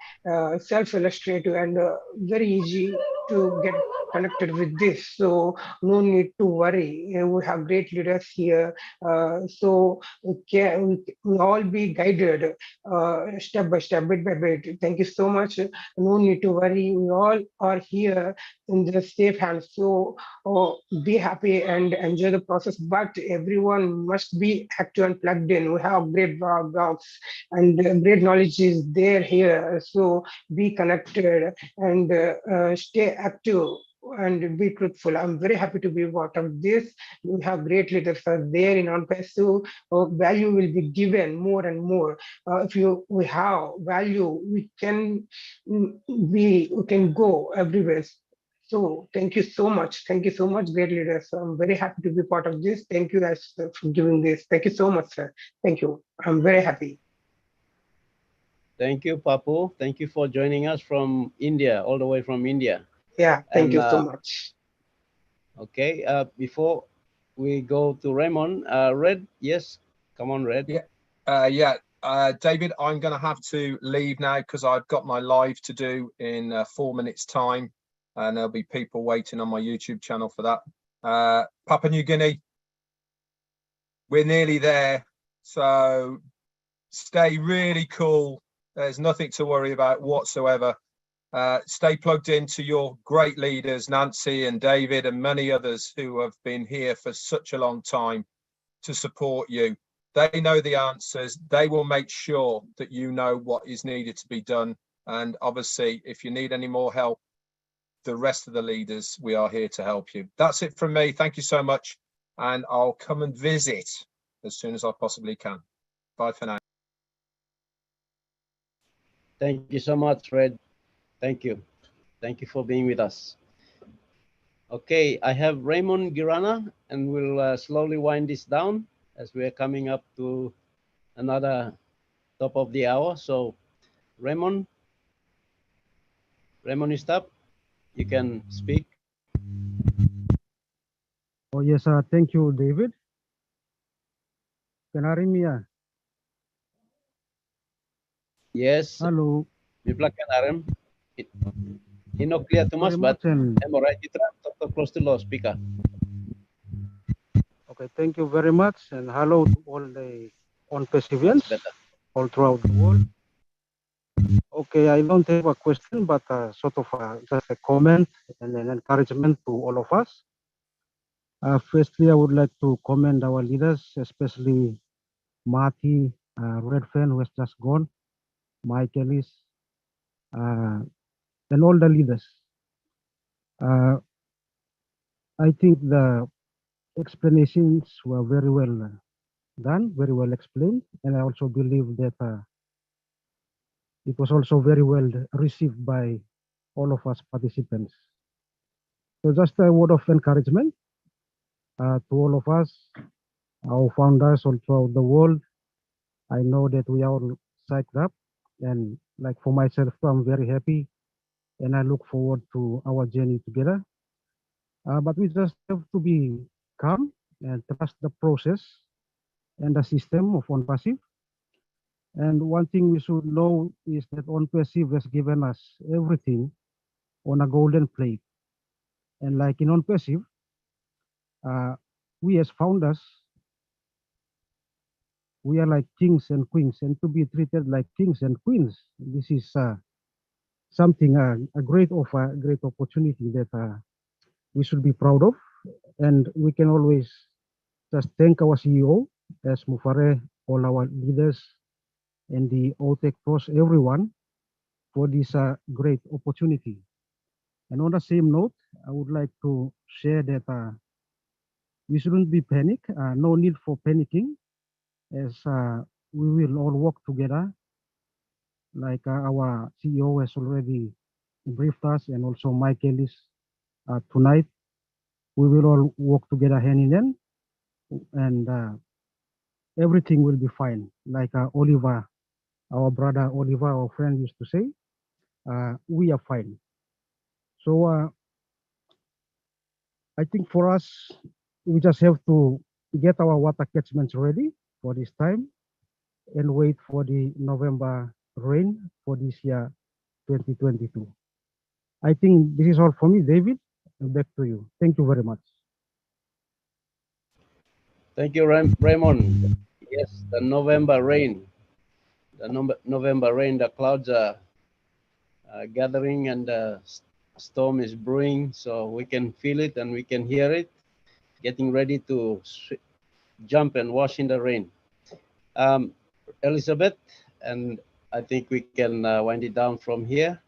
self-illustrative and very easy to get connected with this. So no need to worry. We have great leaders here. So we all be guided step by step, bit by bit. Thank you so much. No need to worry. We all are here in the safe hands. So be happy and enjoy the process. But everyone must be active and plugged in. We have great blogs and great knowledge is there here. So be connected and stay active and be truthful. I'm very happy to be part of this. We have great leaders are there in on-passive. Value will be given more and more. If we have value, we can we can go everywhere. So thank you so much. Thank you so much, great leaders. I'm very happy to be part of this. Thank you guys for giving this. Thank you so much, sir. Thank you. I'm very happy.
Thank you, Papu. Thank you for joining us from India, all the way from India.
Yeah, thank you so much.
Okay, before we go to Raymond, Red, yes, come on, Red.
David, I'm going to have to leave now because I've got my live to do in 4 minutes' time, and there'll be people waiting on my YouTube channel for that. Papua New Guinea, we're nearly there, so stay really cool. There's nothing to worry about whatsoever. Stay plugged into your great leaders, Nancy and David and many others who have been here for such a long time to support you. They know the answers. They will make sure that you know what is needed to be done. And obviously, if you need any more help, the rest of the leaders, we are here to help you. That's it from me. Thank you so much. And I'll come and visit as soon as I possibly can. Bye for now.
Thank you so much, Red. Thank you. Thank you for being with us. Okay, I have Raymond Girana, and we'll slowly wind this down as we are coming up to another top of the hour. So Raymond, you stop. You can speak.
Oh, yes, thank you, David. Can you hear me?
Yes.
Hello.
Biblak kan Ino clear too much, but I'm alright. You try to talk close to the speaker.
Okay, thank you very much, and hello to all the on-passivians all throughout the world. Okay, I don't have a question, but sort of just a comment and an encouragement to all of us. Firstly, I would like to commend our leaders, especially Marty, Redfern, who has just gone, Mike Ellis, and all the leaders. I think the explanations were very well done, very well explained, and I also believe that it was also very well received by all of us participants. So just a word of encouragement to all of us, our founders all throughout the world. I know that we are all psyched up, and like for myself, I'm very happy, and I look forward to our journey together. But we just have to be calm and trust the process and the system of on-passive. And one thing we should know is that ONPASIV has given us everything on a golden plate. And like in ONPASIV, we as founders, we are like kings and queens, and to be treated like kings and queens, this is something, a great offer, a great opportunity that we should be proud of. And we can always just thank our CEO, as Mufare, all our leaders, and the OTEC Pros, everyone, for this great opportunity. And on the same note, I would like to share that we shouldn't be panic, no need for panicking, as we will all work together, like our CEO has already briefed us, and also Mike Ellis tonight. We will all work together hand in hand, and everything will be fine. Like Oliver, our brother Oliver, our friend, used to say, we are fine. So I think for us, we just have to get our water catchments ready for this time and wait for the November rain for this year, 2022. I think this is all for me, David. Back to you. Thank you very much.
Thank you, Raymond. Yes, the November rain. November rain, the clouds are gathering and the storm is brewing, so we can feel it and we can hear it, getting ready to jump and wash in the rain. Elizabeth, and I think we can wind it down from here.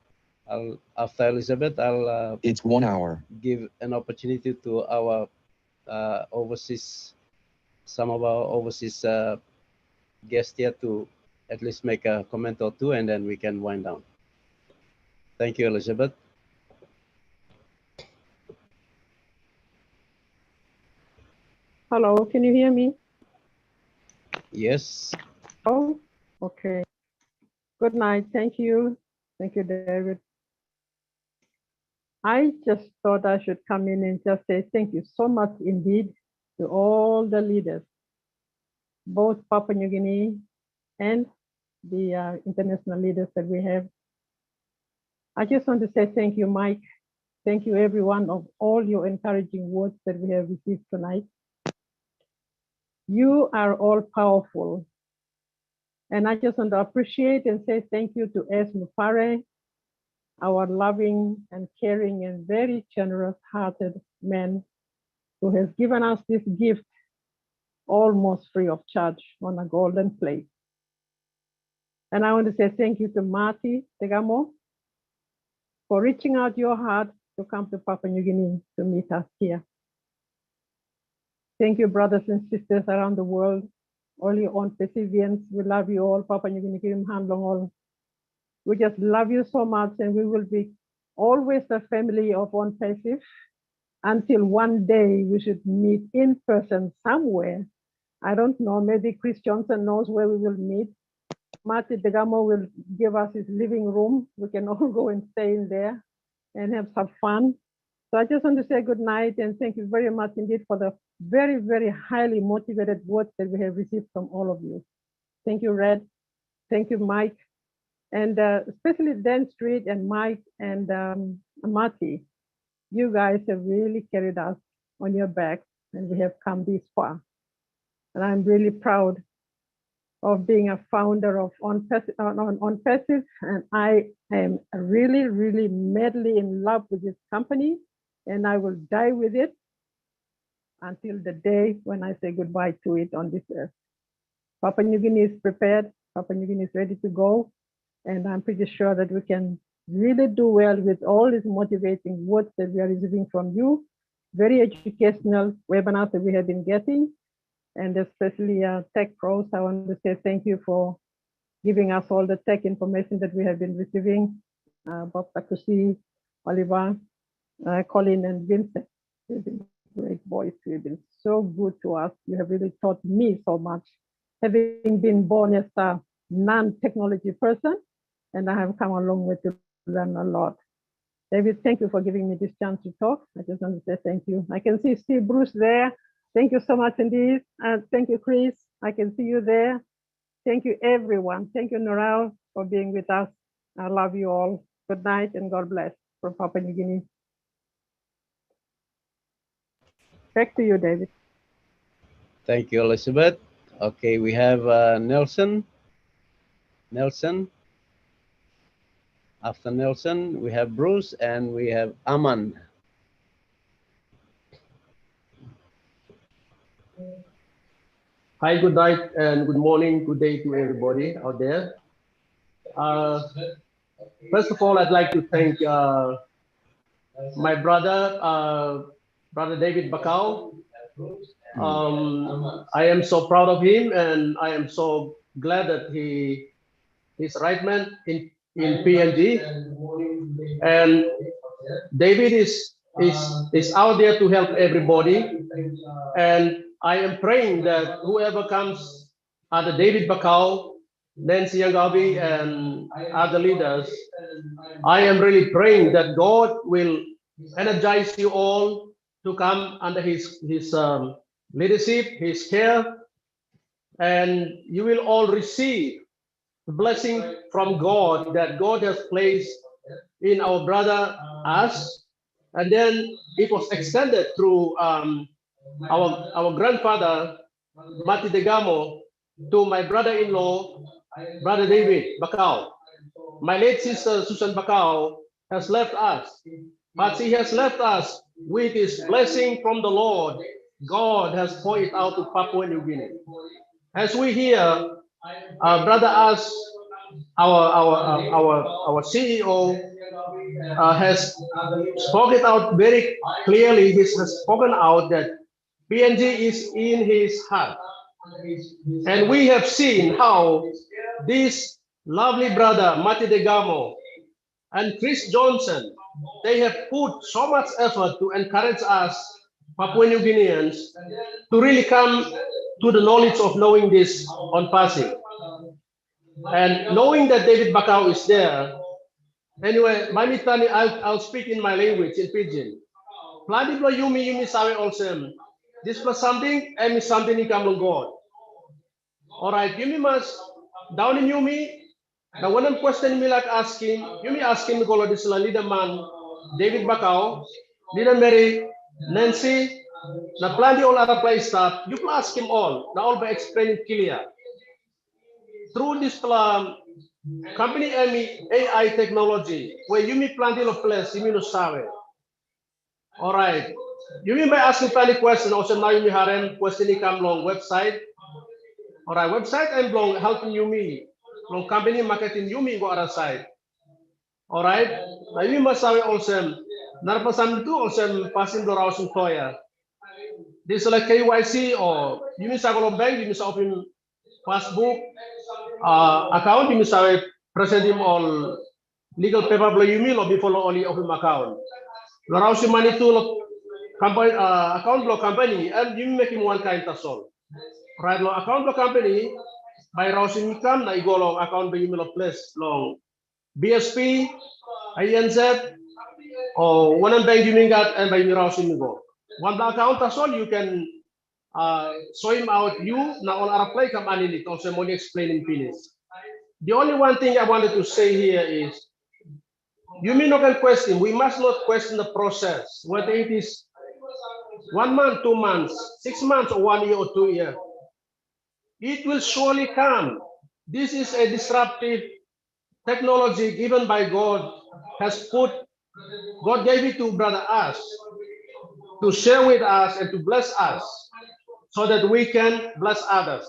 After Elizabeth, I'll
it's 1 hour.
Give an opportunity to our overseas, some of our overseas guests here to at least make a comment or two, and then we can wind down. Thank you, Elizabeth.
Hello, can you hear me?
Yes.
Oh, okay. Good night. Thank you. Thank you, David. I just thought I should come in and just say thank you so much indeed to all the leaders, both Papua New Guinea and the international leaders that we have. I just want to say thank you, Mike. Thank you, everyone, of all your encouraging words that we have received tonight. You are all powerful. And I just want to appreciate and say thank you to S. Mufare, our loving and caring and very generous-hearted man who has given us this gift almost free of charge on a golden plate. And I want to say thank you to Marty Tegamo for reaching out your heart to come to Papua New Guinea to meet us here. Thank you, brothers and sisters around the world, all your own Pacifians. We love you all, Papua New Guinea, Kim Han Long all. We just love you so much, and we will be always a family of one passive until one day we should meet in person somewhere. I don't know, maybe Chris Johnson knows where we will meet. Marty Degamo will give us his living room. We can all go and stay in there and have some fun. So I just want to say good night and thank you very much indeed for the very, very highly motivated words that we have received from all of you. Thank you, Red. Thank you, Mike. And especially Dan Street and Mike and Marty. You guys have really carried us on your back and we have come this far. And I'm really proud of being a founder of OnPassive, and I am really, really madly in love with this company, and I will die with it until the day when I say goodbye to it on this earth. Papua New Guinea is prepared, Papua New Guinea is ready to go, and I'm pretty sure that we can really do well with all these motivating words that we are receiving from you, very educational webinars that we have been getting, and especially Tech Pros. I want to say thank you for giving us all the tech information that we have been receiving. Bob Takusi, Oliver, Colin, and Vincent. You've been great boys. You've been so good to us. You have really taught me so much, having been born as a non-technology person, and I have come a long way to learn a lot. David, thank you for giving me this chance to talk. I just want to say thank you. I can see Steve Bruce there. Thank you so much indeed. And thank you, Chris. I can see you there. Thank you, everyone. Thank you, Noral, for being with us. I love you all. Good night and God bless from Papua New Guinea. Back to you, David.
Thank you, Elizabeth. Okay, we have Nelson. Nelson. After Nelson, we have Bruce and we have Aman.
Hi, good night and good morning, good day to everybody out there. First of all, I'd like to thank my brother, Brother David Bakau. I am so proud of him and I am so glad that he's right man in PNG. And David is out there to help everybody. And I am praying that whoever comes, other David Bakau, Nancy Yangabi, and other leaders, I am really praying that God will energize you all to come under his leadership, his care, and you will all receive the blessing from God that God has placed in our brother us, and then it was extended through our grandfather Mati Degamo to my brother-in-law, Brother David Bakau. My late sister Susan Bakau has left us, but she has left us with his blessing from the Lord. God has poured it out to Papua New Guinea. As we hear, Brother As, our CEO, has spoken out very clearly. He has spoken out that PNG is in his heart. And we have seen how this lovely brother, Mati Degamo, and Chris Johnson, they have put so much effort to encourage us, Papua New Guineans, to really come to the knowledge of knowing this on passing. And knowing that David Bakau is there, anyway, Mamitani, I'll speak in my language, in Pidgin. Pladi blo yumi sawe olsem. This plus something, and is something in Kamlung God. All right, Yumi must down in Yumi. Now, when I'm questioning me like asking, Yumi asking me kalau this leader man, David Bakau, leader Mary, Nancy, now plenty all other place stuff. You can ask him all. Now all by explaining clear. Through this company AI technology, where Yumi plenty of place, Yumi no sabe. All right. Yumi by asking plenty question. Also now Yumi harem questioning come long website. All right, website I'm long helping Yumi. Long company marketing Yumi go other side. All right. Now Yumi must have also narpasan itu also passing the house employer. This is like KYC or Yumi sa bank, Yumi sa open passbook account, Yumi sa present him all legal paper below Yumi lo before only open account. Laraw si money to company account below company and Yumi make him one kind of all. Right, lo account lo company by Rausin income na igolo account by Yumi lo place long BSP, INZ, or one and bank Yumi got and by Rausin go. One account as all you can show him out you now all our play come on in it also only explaining finish. The only one thing I wanted to say here is you may not question, we must not question the process, whether it is 1 month, 2 months, 6 months, or 1 year or 2 years. It will surely come. This is a disruptive technology given by God, has put, God gave it to Brother Us to share with us and to bless us so that we can bless others.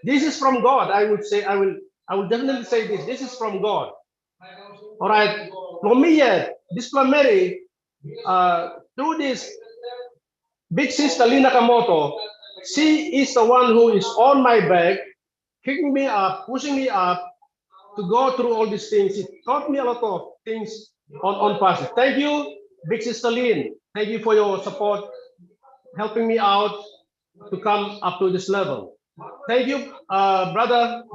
This is from God. I would say, I will definitely say this. This is from God. All right. For me, this Mary, through this big sister Lina Kamoto, she is the one who is on my back, kicking me up, pushing me up to go through all these things. She taught me a lot of things on passing. Thank you, big sister Lynn. Thank you for your support, helping me out to come up to this level. Thank you,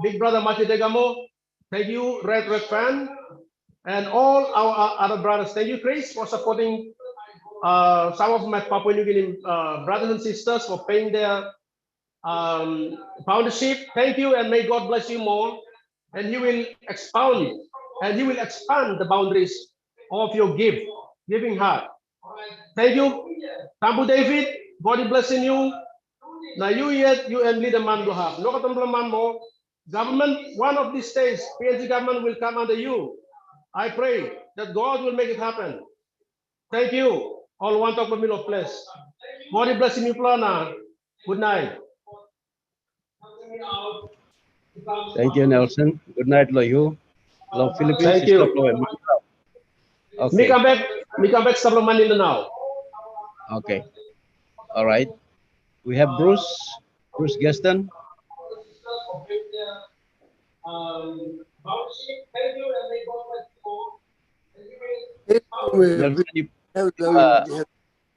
big brother Mati Degamo. Thank you, Red Fan, and all our other brothers. Thank you, Chris, for supporting some of my Papua New Guinea brothers and sisters for paying their foundership. Thank you, and may God bless you more. And He will expound, and He will expand the boundaries of your giving heart. Thank you, Tambu David. God is blessing you. Now you and leader man do have. No man more. Government, one of these days, PNG government will come under you. I pray that God will make it happen. Thank you. All one talk about me of place. God is blessing you, Plana. Good night.
Thank you, Nelson. Good night, Loyu. Long Philippines.
Thank you.
Okay.
Me come back some money now.
Okay. All right. We have Bruce Gaston.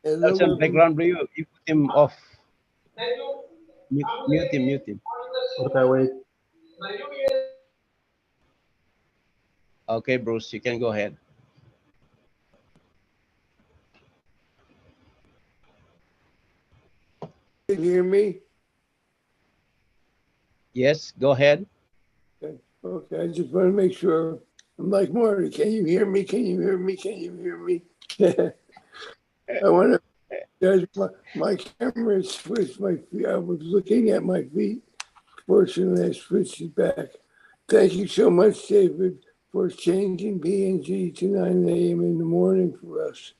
Nelson, background you put him off. Mute him.
Okay, wait.
Okay, Bruce, you can go ahead.
Can you hear me?
Yes, go ahead.
Okay, I just want to make sure. I'm like, Marty, can you hear me? Can you hear me? Can you hear me? I want to judge my camera switched my feet. I was looking at my feet. Fortunately, I switched it back. Thank you so much, David, for changing PNG to 9 a.m. in the morning for us.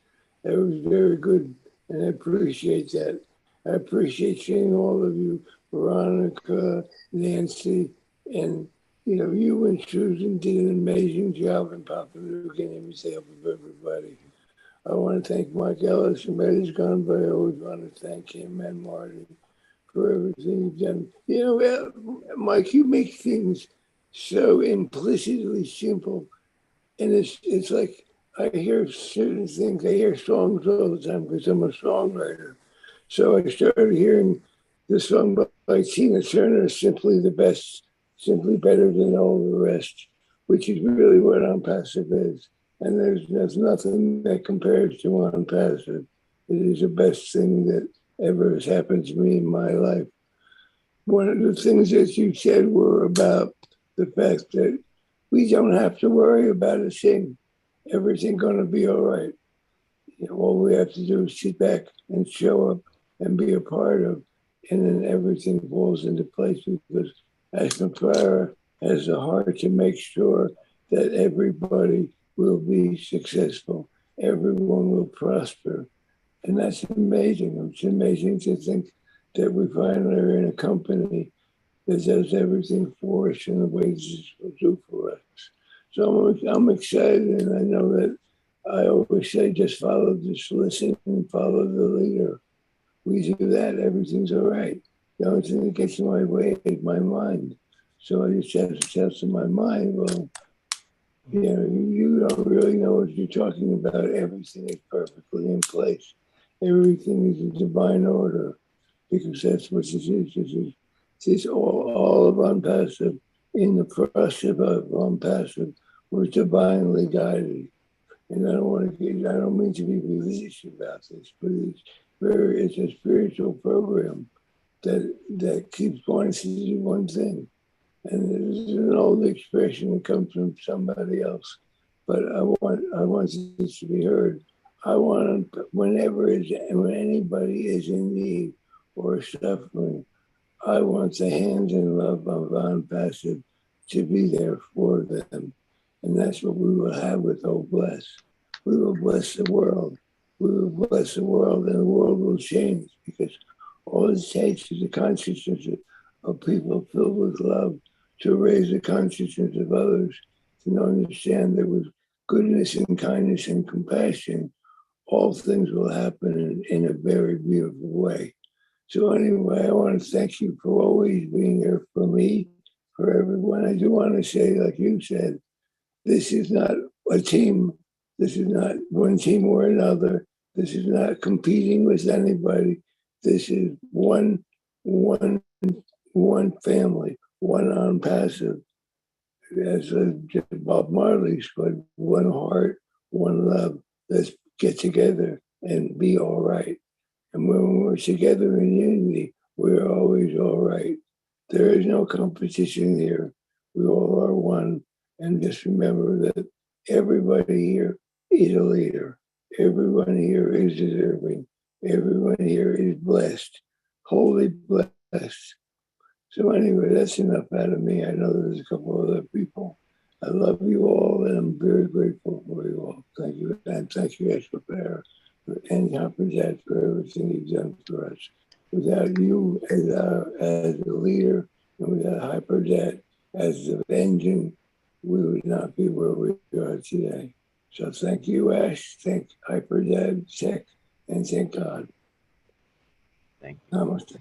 That was very good, and I appreciate that. I appreciate seeing all of you, Veronica, Nancy, and you and Susan did an amazing job in Papua New Guinea with the help of everybody. I want to thank Mike Ellis, who made us gone, but I always want to thank him and Marty for everything you've done. Mike, you make things so implicitly simple, and it's like I hear certain things. I hear songs all the time because I'm a songwriter. So I started hearing the song by Tina Turner, "Simply the Best," simply better than all the rest, which is really what On Passive is. And there's nothing that compares to On Passive. It is the best thing that ever has happened to me in my life. One of the things that you said were about the fact that we don't have to worry about a thing. Everything's going to be all right. All we have to do is sit back and show up and be a part of, and then everything falls into place because Ashton Clara has the heart to make sure that everybody will be successful, everyone will prosper. And that's amazing. It's amazing to think that we finally are in a company that does everything for us in the ways it will do for us. So I'm excited, and I know that I always say just listen and follow the leader. We do that, everything's all right. The only thing that gets in my way is my mind. So I just have to tell to my mind, well, you don't really know what you're talking about. Everything is perfectly in place. Everything is in divine order because that's what this is. This is all of On Passive. In the process of On Passive, we're divinely guided. And I don't mean to be religious about this, but it's a spiritual program that keeps wanting to do one thing. And there's an old expression that comes from somebody else, but I want this to be heard. I want when anybody is in need or suffering, I want the hands and love of On Passive to be there for them. And that's what we will have with Oh Bless. We will bless the world. We will bless the world, and the world will change because all it takes is the consciousness of people filled with love to raise the consciousness of others to understand that with goodness and kindness and compassion, all things will happen in a very beautiful way. So anyway, I want to thank you for always being here for me, for everyone. I do want to say, like you said, this is not a team. This is not one team or another. This is not competing with anybody. This is one family, one On Passive. As Bob Marley said, one heart, one love. Let's get together and be all right. And when we're together in unity, we're always all right. There is no competition here. We all are one. And just remember that everybody here is a leader. Everyone here is deserving. Everyone here is blessed, wholly blessed. So anyway, that's enough out of me. I know there's a couple other people. I love you all, and I'm very grateful for you all. Thank you, and thank you, Esper, and Dad, for everything you've done for us. Without you as a leader, and without Hyperdad as the engine, we would not be where we are today. So thank you, Ash. Thank Hyperdad, Tech, and thank God.
Thank you.
Namaste.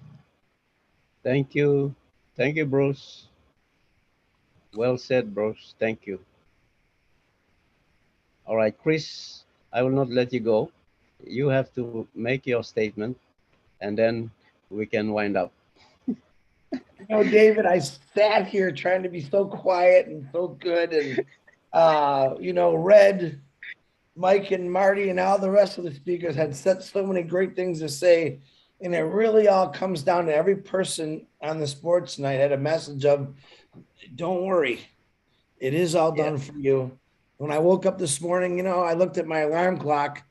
Thank you. Thank you, Bruce. Well said, Bruce. Thank you. All right, Chris, I will not let you go. You have to make your statement, and then we can wind up.
You know, David, I sat here trying to be so quiet and so good, and you know, Red, Mike, and Marty, and all the rest of the speakers had said so many great things to say, and it really all comes down to every person on the sports night had a message of, "Don't worry, it is all done for you." When I woke up this morning, you know, I looked at my alarm clock,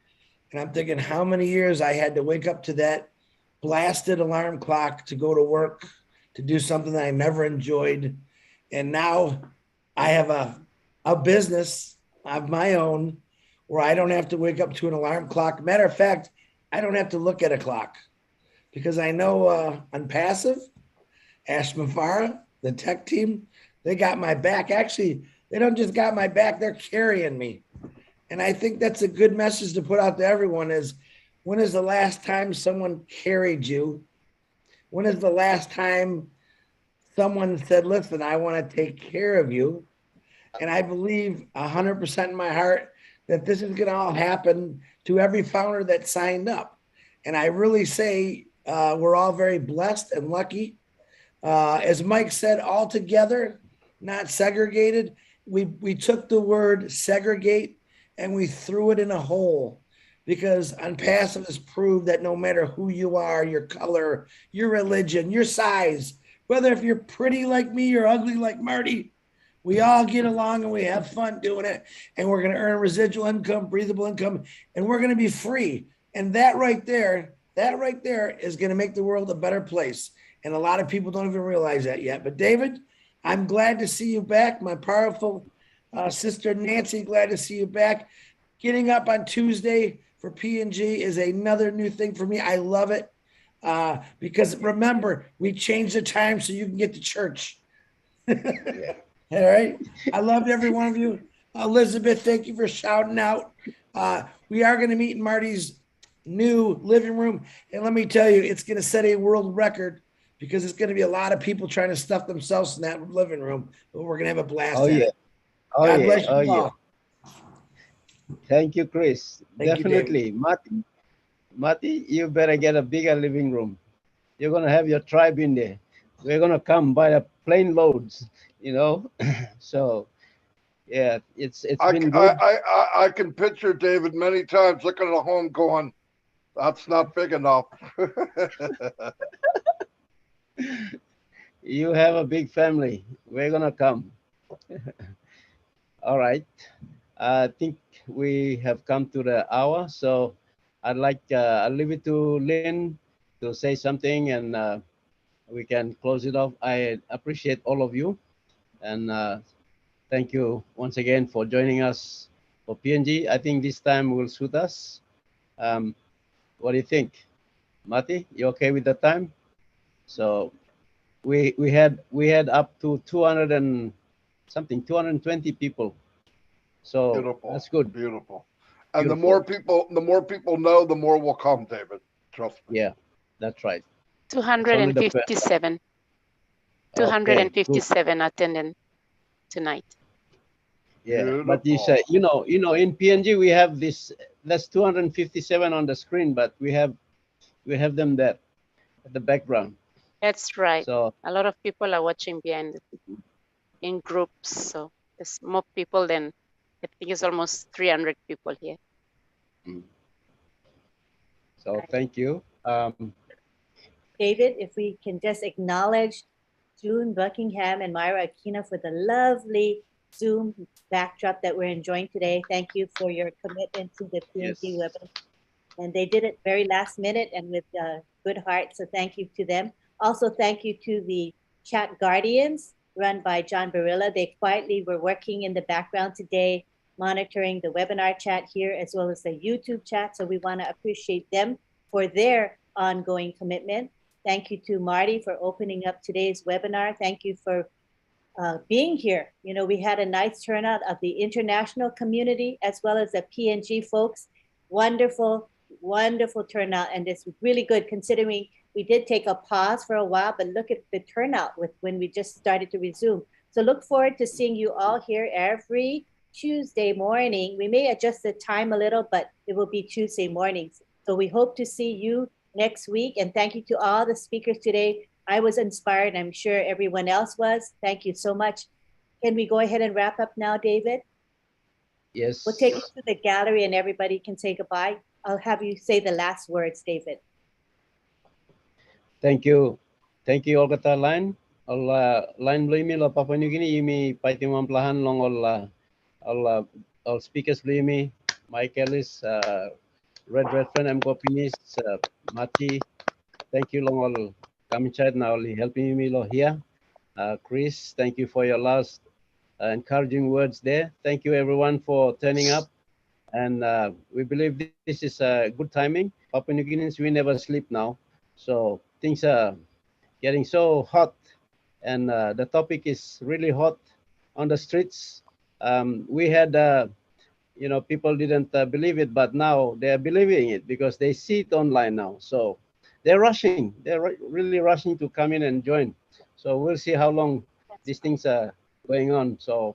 and I'm thinking how many years I had to wake up to that blasted alarm clock to go to work, to do something that I never enjoyed. And now I have a business of my own where I don't have to wake up to an alarm clock. Matter of fact, I don't have to look at a clock because I know on Passive, Ash Mafara, the tech team, they got my back. Actually, they don't just got my back, they're carrying me. And I think that's a good message to put out to everyone is, when is the last time someone carried you? When is the last time someone said, listen, I want to take care of you? And I believe 100% in my heart that this is going to all happen to every founder that signed up. And I really say we're all very blessed and lucky. As Mike said, all together, not segregated. We took the word segregate and we threw it in a hole, because Unpassive has proved that no matter who you are, your color, your religion, your size, whether if you're pretty like me or ugly like Marty, we all get along and we have fun doing it. And we're going to earn residual income, breathable income, and we're going to be free. And that right there is going to make the world a better place. And a lot of people don't even realize that yet. But David, I'm glad to see you back. My powerful sister Nancy, glad to see you back. Getting up on Tuesday for PNG is another new thing for me. I love it because remember, we changed the time so you can get to church. All right. I loved every one of you. Elizabeth, thank you for shouting out. We are going to meet in Marty's new living room. And let me tell you, it's going to set a world record because it's going to be a lot of people trying to stuff themselves in that living room. But we're going to have a blast.
Oh, yeah.
God bless you all.
Thank you, Chris.
Thank you,
Definitely. Mati, you better get a bigger living room. You're going to have your tribe in there. We're going to come by the plane loads, you know. So, yeah, it's been good.
I can picture David many times looking at a home going, that's not big enough.
You have a big family. We're going to come. All right. I think we have come to the hour. So I'll leave it to Lynn to say something, and we can close it off. I appreciate all of you. And thank you once again for joining us for PNG. I think this time will suit us. What do you think? Mati, you okay with the time? So we had up to 200 and something, 220 people. So
beautiful.
That's good.
Beautiful. And
Beautiful.
the more people know, the more will come, David. Trust me.
Yeah, that's right.
257. 257 attending tonight.
Yeah,
Beautiful.
but you say, you know, in PNG we have this. That's 257 on the screen, but we have them there at the background.
That's right.
So
a lot of people are watching behind in groups. So there's more people than, I think it's almost 300 people here.
So thank you.
David, if we can just acknowledge June Buckingham and Myra Aquino for the lovely Zoom backdrop that we're enjoying today. Thank you for your commitment to the PNG webinar. And they did it very last minute and with good heart. So thank you to them. Also, thank you to the chat guardians run by John Barilla. They quietly were working in the background today, monitoring the webinar chat here as well as the YouTube chat. So we want to appreciate them for their ongoing commitment. Thank you to Marty for opening up today's webinar. Thank you for being here. You know, we had a nice turnout of the international community as well as the PNG folks. Wonderful, wonderful turnout. And it's really good considering we did take a pause for a while, but look at the turnout with when we just started to resume. So look forward to seeing you all here every Tuesday morning. We may adjust the time a little, but it will be Tuesday mornings. So we hope to see you next week. And thank you to all the speakers today. I was inspired. I'm sure everyone else was. Thank you so much. Can we go ahead and wrap up now, David?
Yes.
We'll take you to the gallery and everybody can say goodbye. I'll have you say the last words, David.
Thank you. Thank you, Olgata Line. Line blimi lo Papua New Guinea, yumi paitimam plahan long all speakers blimi, Mike Ellis, Red friend, I'm Gopinis, Mati. Thank you long all coming chat now helping me lo here. Chris, thank you for your last encouraging words there. Thank you everyone for turning up. And we believe this is good timing. Papua New Guineans, we never sleep now. So things are getting so hot and the topic is really hot on the streets. We had, you know, people didn't believe it, but now they're believing it because they see it online now. So they're rushing, they're really rushing to come in and join. So we'll see how long these things are going on. So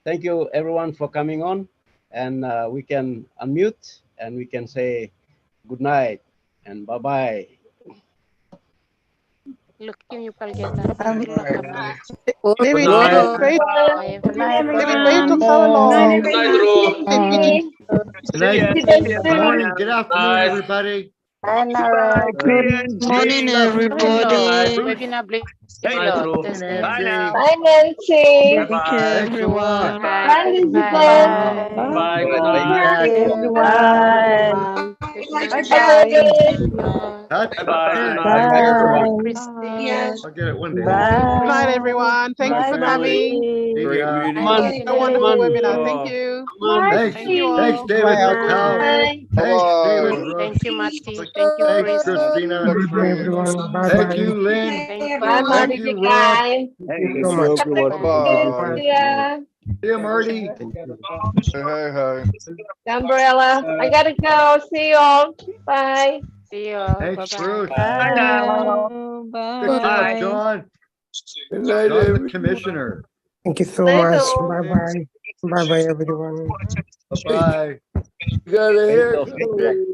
thank you everyone for coming on, and we can unmute and we can say good night and bye-bye.
Look, you palgeta.
David, David, took so long.
Good morning, good afternoon, everybody.
Good morning, everybody.
Bye,
Nancy. Take care, everyone.
Bye,
Elizabeth.
Bye. Good
night,
everyone.
Bye.
I'll get it one day.
Good night, everyone. Thank you for coming.
Great meeting.
A wonderful webinar. Thank you. Thank you all.
Thanks, David. Thanks, David.
Thank you, Mati. Thank you,
Thanks,
Chris.
Christina. Thank you, Lynn.
Thank you.
Thank you, Rob.
Thank you so much.
Bye-bye.
See you, Marty.
Hey.
Umbrella. I gotta go. See you all. Bye.
See you all.
Thanks,
Bye-bye.
Bruce.
Bye now.
Bye, John.
Good night,
John, the
everyone.
commissioner.
Thank you so much. Bye-bye. Bye-bye, everyone.
Bye.
You got a haircut.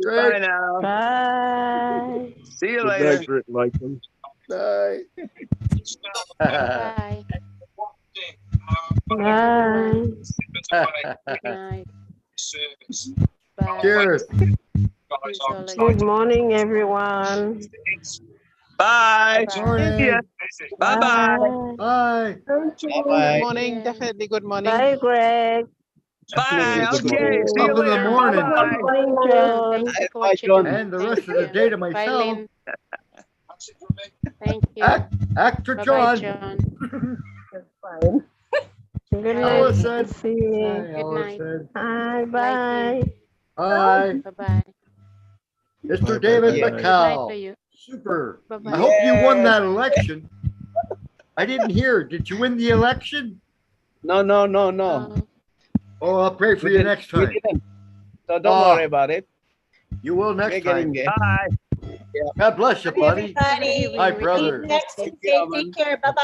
Bye
now. Bye.
See you later.
Bye.
Bye.
Bye.
Good night. Bye.
Cheers.
Good morning, everyone.
Bye.
Bye.
Bye-bye. Bye.
Good morning. Definitely good morning.
Bye, Greg.
Bye. Okay. See you
Up in the
later.
morning.
Bye-bye.
Thank you for watching.
And the
Thank
rest of the
you.
day to
Bye,
myself.
Lynn. Thank you.
Actor
Bye-bye,
John.
Fine. Good night.
Allison.
See you.
Good night.
Bye. Bye.
Bye.
Bye-bye.
Mr. David
Good night to
McCall.
you.
Super.
Bye-bye.
I hope you won that election. I didn't hear. Did you win the election?
No.
Oh, I'll pray for you next
We
time.
didn't. So don't worry about it.
You will next
We're getting
time.
there.
Bye. God bless you, buddy.
Everybody.
Hi, brother.
Next Tuesday. Take care. Bye-bye.